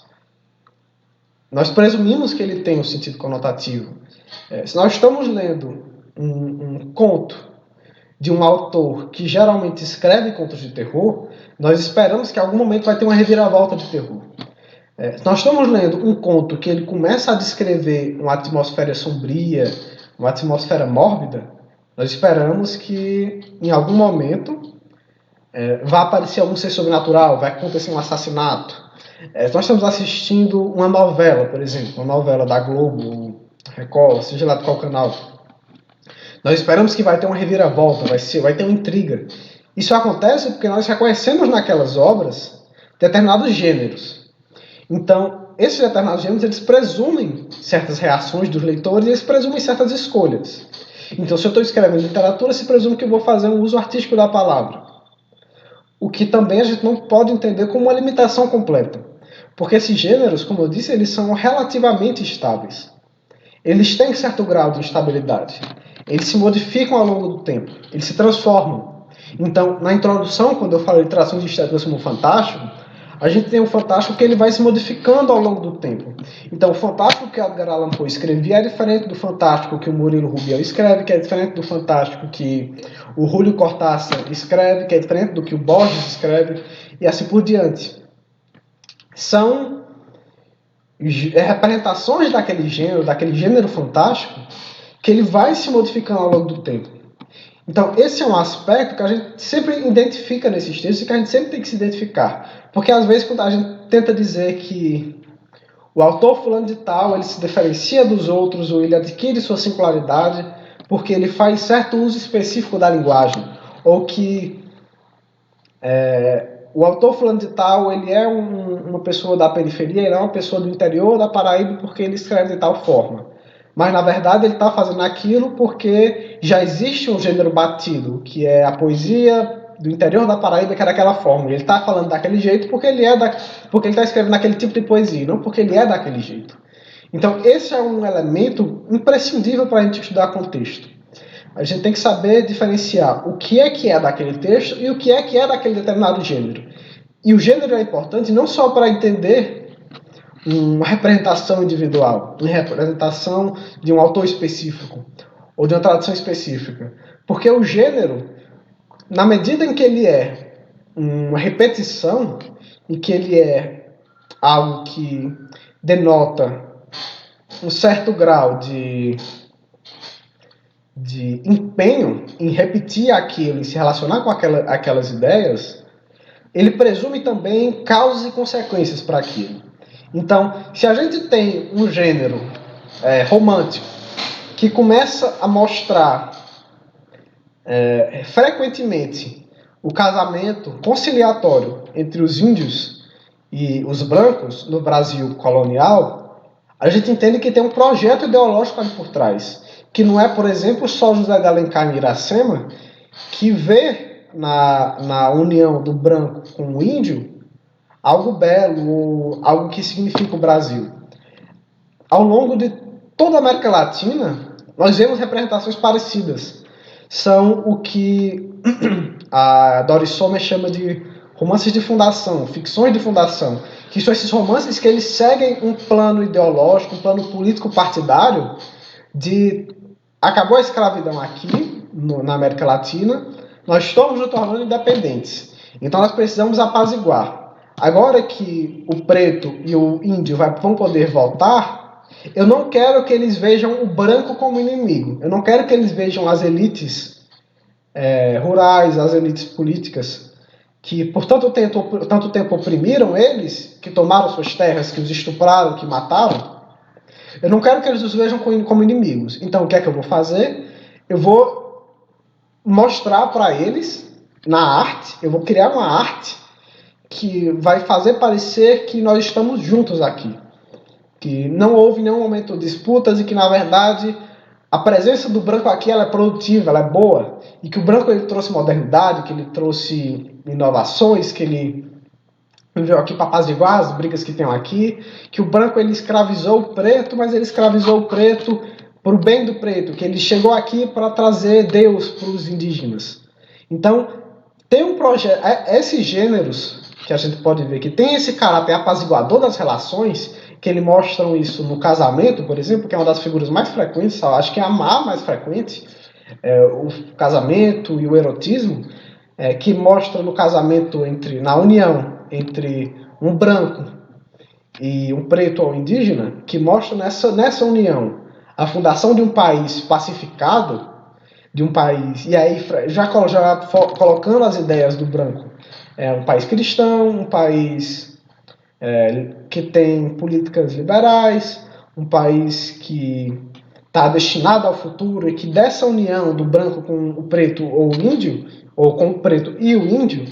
nós presumimos que ele tem um sentido conotativo. Se nós estamos lendo um conto de um autor que geralmente escreve contos de terror, nós esperamos que em algum momento vai ter uma reviravolta de terror. Se nós estamos lendo um conto que ele começa a descrever uma atmosfera sombria, uma atmosfera mórbida, nós esperamos que em algum momento vai aparecer algum ser sobrenatural, vai acontecer um assassinato. Se nós estamos assistindo uma novela, por exemplo, uma novela da Globo, Record, seja lá de qual canal, nós esperamos que vai ter uma reviravolta, vai ter uma intriga. Isso acontece porque nós reconhecemos naquelas obras determinados gêneros. Então, esses determinados gêneros, eles presumem certas reações dos leitores e eles presumem certas escolhas. Então, se eu estou escrevendo literatura, se presume que eu vou fazer um uso artístico da palavra. O que também a gente não pode entender como uma limitação completa. Porque esses gêneros, como eu disse, eles são relativamente estáveis. Eles têm certo grau de instabilidade. Eles se modificam ao longo do tempo. Eles se transformam. Então, na introdução, quando eu falo de trações estéticas como fantástico, a gente tem um fantástico que ele vai se modificando ao longo do tempo. Então, o fantástico que Edgar Allan Poe escrevia é diferente do fantástico que o Murilo Rubiel escreve, que é diferente do fantástico que o Julio Cortázar escreve, que é diferente do que o Borges escreve, e assim por diante. São representações daquele gênero fantástico, que ele vai se modificando ao longo do tempo. Então, esse é um aspecto que a gente sempre identifica nesses textos e que a gente sempre tem que se identificar. Porque, às vezes, quando a gente tenta dizer que o autor fulano de tal, ele se diferencia dos outros, ou ele adquire sua singularidade, porque ele faz certo uso específico da linguagem, ou que o autor fulano de tal, ele é uma pessoa da periferia, ele é uma pessoa do interior da Paraíba porque ele escreve de tal forma. Mas, na verdade, ele está fazendo aquilo porque já existe um gênero batido, que é a poesia do interior da Paraíba, que era daquela forma. Ele está falando daquele jeito porque ele está escrevendo aquele tipo de poesia, não porque ele é daquele jeito. Então, esse é um elemento imprescindível para a gente estudar contexto. A gente tem que saber diferenciar o que é daquele texto e o que é daquele determinado gênero. E o gênero é importante não só para entender uma representação individual, uma representação de um autor específico ou de uma tradição específica. Porque o gênero, na medida em que ele é uma repetição e que ele é algo que denota um certo grau de empenho em repetir aquilo, em se relacionar com aquelas ideias, ele presume também causas e consequências para aquilo. Então, se a gente tem um gênero romântico que começa a mostrar frequentemente o casamento conciliatório entre os índios e os brancos no Brasil colonial, a gente entende que tem um projeto ideológico ali por trás, que não é, por exemplo, só José de Alencar e Iracema, que vê na união do branco com o índio algo belo, ou algo que significa o Brasil. Ao longo de toda a América Latina, nós vemos representações parecidas. São o que a Doris Sommer chama de romances de fundação, ficções de fundação, que são esses romances que eles seguem um plano ideológico, um plano político partidário de acabou a escravidão aqui, na América Latina, nós estamos nos tornando independentes. Então nós precisamos apaziguar. Agora que o preto e o índio vão poder voltar, eu não quero que eles vejam o branco como inimigo. Eu não quero que eles vejam as elites rurais, as elites políticas, que por tanto tempo oprimiram eles, que tomaram suas terras, que os estupraram, que mataram. Eu não quero que eles os vejam como inimigos. Então, o que é que eu vou fazer? Eu vou mostrar para eles, na arte, eu vou criar uma arte que vai fazer parecer que nós estamos juntos aqui. Que não houve em nenhum momento disputas e que, na verdade, a presença do branco aqui ela é produtiva, ela é boa. E que o branco ele trouxe modernidade, que ele trouxe inovações, que ele veio aqui para apaziguar as brigas que tem aqui, que o branco ele escravizou o preto, mas ele escravizou o preto para o bem do preto, que ele chegou aqui para trazer Deus para os indígenas. Então, tem um projeto, esses gêneros que a gente pode ver que tem esse caráter apaziguador das relações, que eles mostram isso no casamento, por exemplo, que é uma das figuras mais frequentes, acho que é a mais frequente, o casamento e o erotismo, que mostra no casamento na união entre um branco e um preto ou indígena, que mostra nessa união a fundação de um país pacificado, de um país, e aí já colocando as ideias do branco, um país cristão, um país que tem políticas liberais, um país que está destinado ao futuro e que dessa união do branco com o preto ou o índio, ou com o preto e o índio,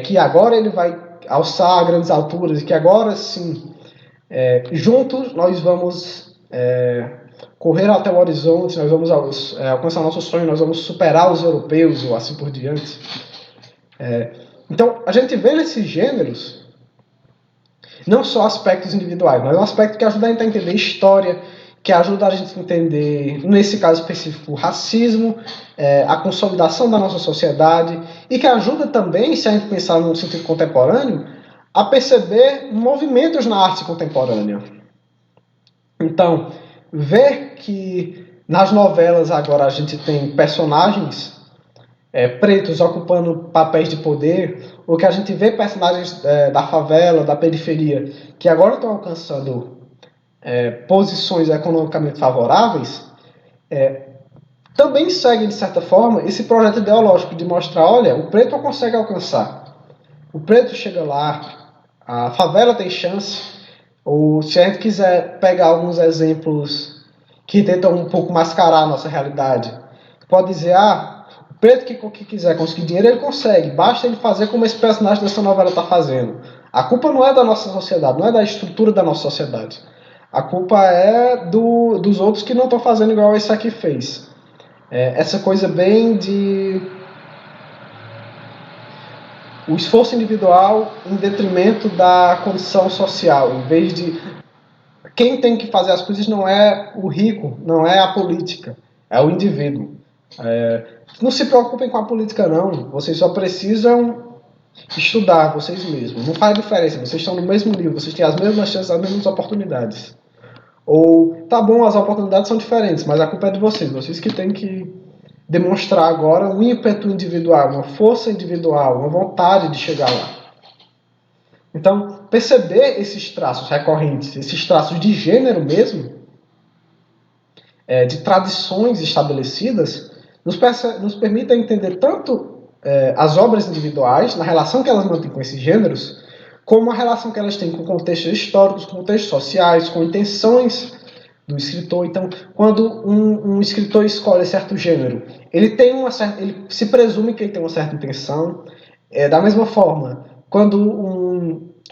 que agora ele vai alçar grandes alturas, e que agora sim, juntos nós vamos correr até o horizonte, nós vamos alcançar nosso sonho, nós vamos superar os europeus ou assim por diante. Então, a gente vê nesses gêneros não só aspectos individuais, mas um aspecto que ajuda a gente a entender história, que ajuda a gente a entender, nesse caso específico, o racismo, a consolidação da nossa sociedade, e que ajuda também, se a gente pensar no sentido contemporâneo, a perceber movimentos na arte contemporânea. Então, ver que nas novelas agora a gente tem personagens pretos ocupando papéis de poder, ou que a gente vê personagens da favela, da periferia, que agora estão alcançando posições economicamente favoráveis, também segue, de certa forma, esse projeto ideológico de mostrar, olha, o preto consegue alcançar, o preto chega lá, a favela tem chance, ou se a gente quiser pegar alguns exemplos que tentam um pouco mascarar a nossa realidade, pode dizer, o preto que quiser conseguir dinheiro, ele consegue. Basta ele fazer como esse personagem dessa novela está fazendo. A culpa não é da nossa sociedade, não é da estrutura da nossa sociedade. A culpa é dos outros que não estão fazendo igual esse aqui fez. Essa coisa bem de o esforço individual em detrimento da condição social, em vez de quem tem que fazer as coisas não é o rico, não é a política, é o indivíduo. Não se preocupem com a política, não. Vocês só precisam estudar vocês mesmos. Não faz diferença. Vocês estão no mesmo nível, vocês têm as mesmas chances, as mesmas oportunidades. Ou, tá bom, as oportunidades são diferentes, mas a culpa é de vocês. Vocês que têm que demonstrar agora um ímpeto individual, uma força individual, uma vontade de chegar lá. Então, perceber esses traços recorrentes, esses traços de gênero mesmo, de tradições estabelecidas, nos permitem entender tanto as obras individuais, na relação que elas mantêm com esses gêneros, como a relação que elas têm com contextos históricos, com contextos sociais, com intenções do escritor. Então, quando um escritor escolhe certo gênero, ele se presume que ele tem uma certa intenção. Da mesma forma, quando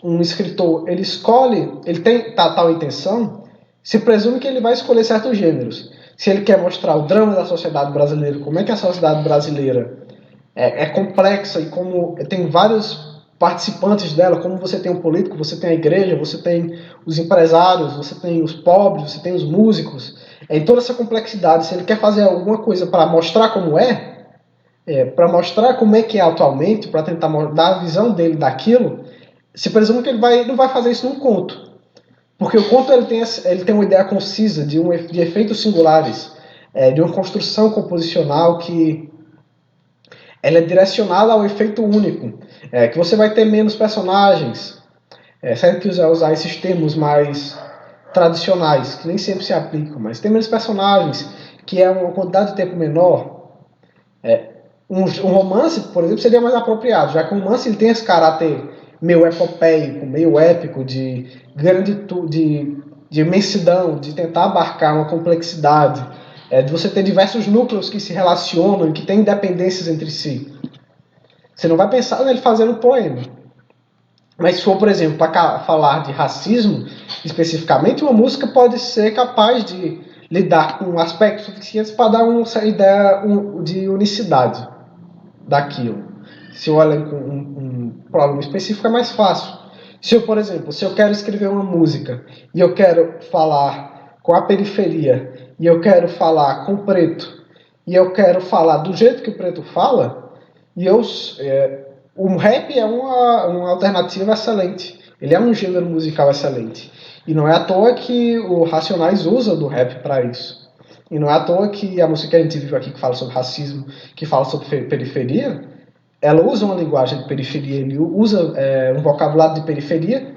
um escritor ele tem tal intenção, se presume que ele vai escolher certos gêneros. Se ele quer mostrar o drama da sociedade brasileira, como é que a sociedade brasileira é complexa e como tem vários participantes dela, como você tem o político, você tem a igreja, você tem os empresários, você tem os pobres, você tem os músicos, em toda essa complexidade, se ele quer fazer alguma coisa para mostrar como para mostrar como é que é atualmente, para tentar dar a visão dele daquilo, se presume que ele não vai fazer isso num conto. Porque o conto ele tem uma ideia concisa de efeitos singulares, de uma construção composicional que ela é direcionada ao efeito único, que você vai ter menos personagens, se a gente quiser usar esses termos mais tradicionais, que nem sempre se aplicam, mas tem menos personagens, que é uma quantidade de tempo menor. Um romance, por exemplo, seria mais apropriado, já que o romance ele tem esse caráter meio epopeico, meio épico, de de imensidão, de tentar abarcar uma complexidade, de você ter diversos núcleos que se relacionam e que têm independências entre si. Você não vai pensar nele fazendo um poema. Mas se for, por exemplo, para falar de racismo, especificamente, uma música pode ser capaz de lidar com aspectos suficientes para dar uma ideia de unicidade daquilo. Se eu olho com um problema específico, é mais fácil. Se eu, por exemplo, se eu quero escrever uma música e eu quero falar com a periferia, e eu quero falar com o preto, e eu quero falar do jeito que o preto fala, o rap é uma alternativa excelente. Ele é um gênero musical excelente. E não é à toa que o Racionais usa do rap para isso. E não é à toa que a música que a gente vive aqui, que fala sobre racismo, que fala sobre periferia, ela usa uma linguagem de periferia, ele usa um vocabulário de periferia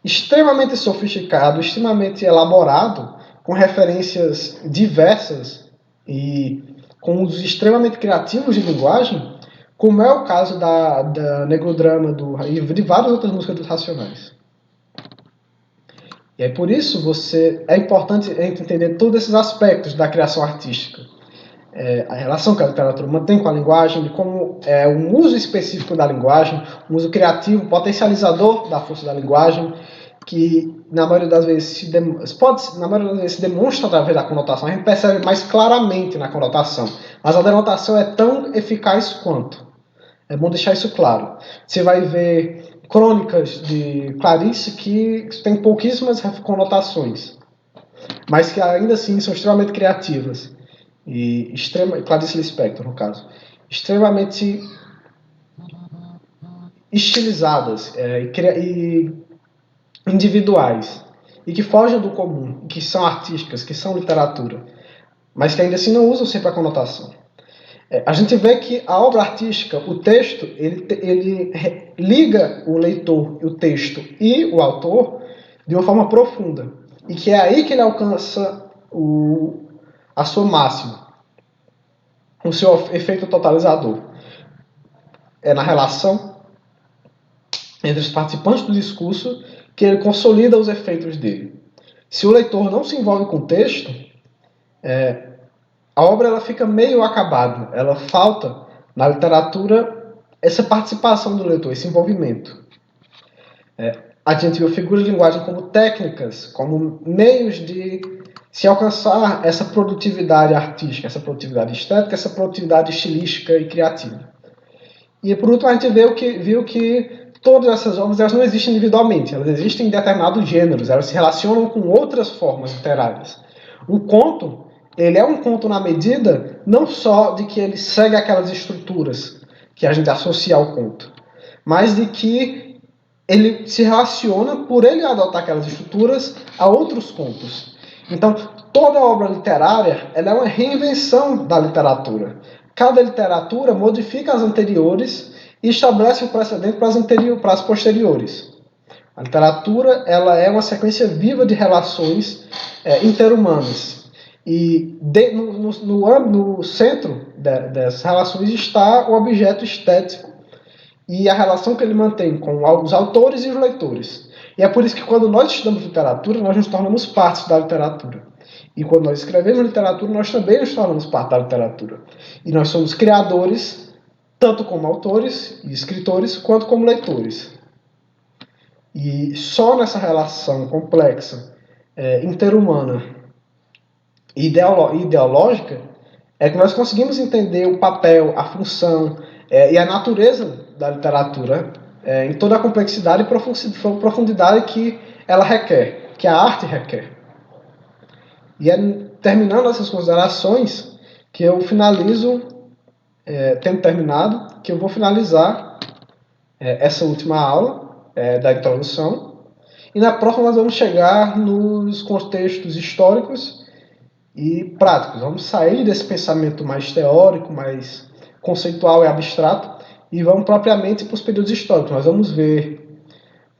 extremamente sofisticado, extremamente elaborado, com referências diversas e com usos extremamente criativos de linguagem, como é o caso da Negrodrama e de várias outras músicas dos Racionais. E é por isso é importante entender todos esses aspectos da criação artística. A relação que a literatura mantém com a linguagem, de como um uso específico da linguagem, um uso criativo, potencializador da força da linguagem, que na maioria das vezes se demonstra através da conotação. A gente percebe mais claramente na conotação, mas a denotação é tão eficaz quanto. É bom deixar isso claro. Você vai ver crônicas de Clarice que tem pouquíssimas conotações, mas que ainda assim são extremamente criativas. Clarice Lispector, no caso. Extremamente estilizadas e individuais. E que fogem do comum, que são artísticas, que são literatura. Mas que ainda assim não usam sempre a conotação. A gente vê que a obra artística, o texto, ele liga o leitor, o texto e o autor de uma forma profunda. E que é aí que ele alcança a sua máxima, o seu efeito totalizador. É na relação entre os participantes do discurso que ele consolida os efeitos dele. Se o leitor não se envolve com o texto, a obra ela fica meio acabada, ela falta na literatura essa participação do leitor, esse envolvimento. A gente viu figuras de linguagem como técnicas, como meios de se alcançar essa produtividade artística, essa produtividade estética, essa produtividade estilística e criativa. E por último a gente viu que todas essas obras elas não existem individualmente, elas existem em determinados gêneros, elas se relacionam com outras formas literárias. O conto, ele é um conto na medida não só de que ele segue aquelas estruturas que a gente associa ao conto, mas de que ele se relaciona, por ele adotar aquelas estruturas, a outros contos. Então, toda obra literária ela é uma reinvenção da literatura. Cada literatura modifica as anteriores e estabelece o precedente para as posteriores. A literatura ela é uma sequência viva de relações interhumanas. E no centro dessas relações está o objeto estético e a relação que ele mantém com os autores e os leitores. E é por isso que quando nós estudamos literatura, nós nos tornamos parte da literatura. E quando nós escrevemos literatura, nós também nos tornamos parte da literatura. E nós somos criadores, tanto como autores e escritores, quanto como leitores. E só nessa relação complexa, interhumana e ideológica, é que nós conseguimos entender o papel, a função e a natureza da literatura em toda a complexidade e profundidade que ela requer, que a arte requer. E é terminando essas considerações que eu finalizo, tendo terminado, que eu vou finalizar essa última aula da introdução. E na próxima nós vamos chegar nos contextos históricos e práticos. Vamos sair desse pensamento mais teórico, mais conceitual e abstrato, e vamos propriamente para os períodos históricos. Nós vamos ver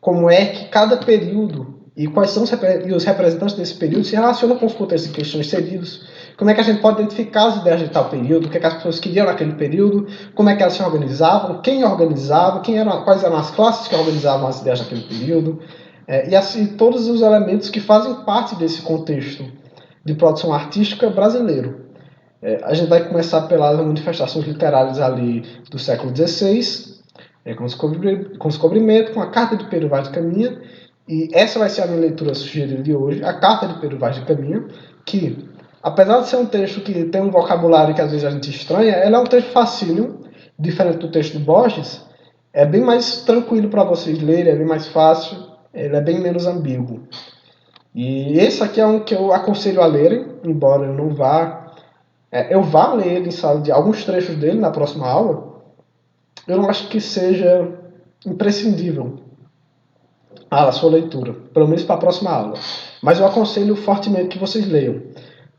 como é que cada período e quais são os representantes desse período se relacionam com os contextos em questão inseridos, como é que a gente pode identificar as ideias de tal período, o que é que as pessoas queriam naquele período, como é que elas se organizavam, quem organizava, quais eram as classes que organizavam as ideias naquele período, e assim todos os elementos que fazem parte desse contexto de produção artística brasileiro. A gente vai começar pelas manifestações literárias ali do século XVI, com o descobrimento, com a Carta de Pero Vaz de Caminha, e essa vai ser a minha leitura sugerida de hoje, a Carta de Pero Vaz de Caminha, que, apesar de ser um texto que tem um vocabulário que às vezes a gente estranha, ela é um texto facílimo, diferente do texto do Borges, é bem mais tranquilo para vocês lerem, é bem mais fácil, ele é bem menos ambíguo. E esse aqui é um que eu aconselho a lerem, embora eu não vá... eu vá ler ele em sala de alguns trechos dele na próxima aula, eu não acho que seja imprescindível a sua leitura, pelo menos para a próxima aula. Mas eu aconselho fortemente que vocês leiam,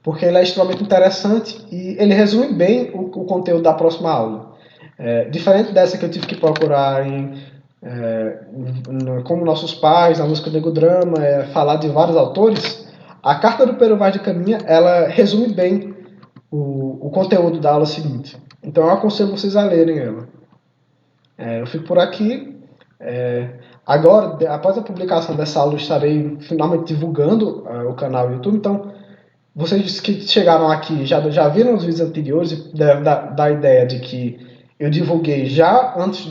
porque ele é extremamente interessante e ele resume bem o conteúdo da próxima aula. Diferente dessa que eu tive que procurar como Nossos Pais, na música Nego Drama, falar de vários autores, a Carta do Pero Vaz de Caminha, ela resume bem o conteúdo da aula seguinte. Então eu aconselho vocês a lerem ela. Eu fico por aqui. Agora, após a publicação dessa aula, eu estarei finalmente divulgando o canal do YouTube. Então, vocês que chegaram aqui já viram os vídeos anteriores e devem dar a ideia de que eu divulguei já antes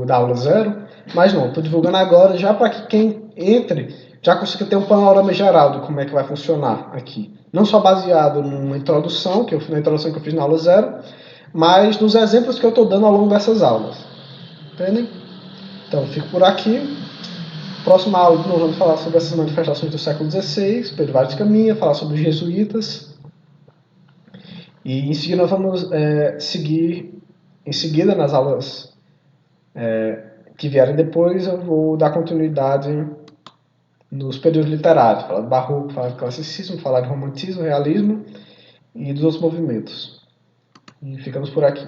da aula 0, mas não, estou divulgando agora já para que quem entre já consiga ter um panorama geral de como é que vai funcionar aqui. Não só baseado na introdução que eu fiz na aula 0, mas nos exemplos que eu estou dando ao longo dessas aulas. Entendem? Então, fico por aqui. Próxima aula, nós vamos falar sobre essas manifestações do século XVI, Pero Vaz de Caminha, falar sobre os jesuítas. E em seguida nós vamos seguir, em seguida nas aulas que vierem depois, eu vou dar continuidade nos períodos literários, falar do barroco, falar do classicismo, falar de romantismo, realismo e dos outros movimentos. E ficamos por aqui.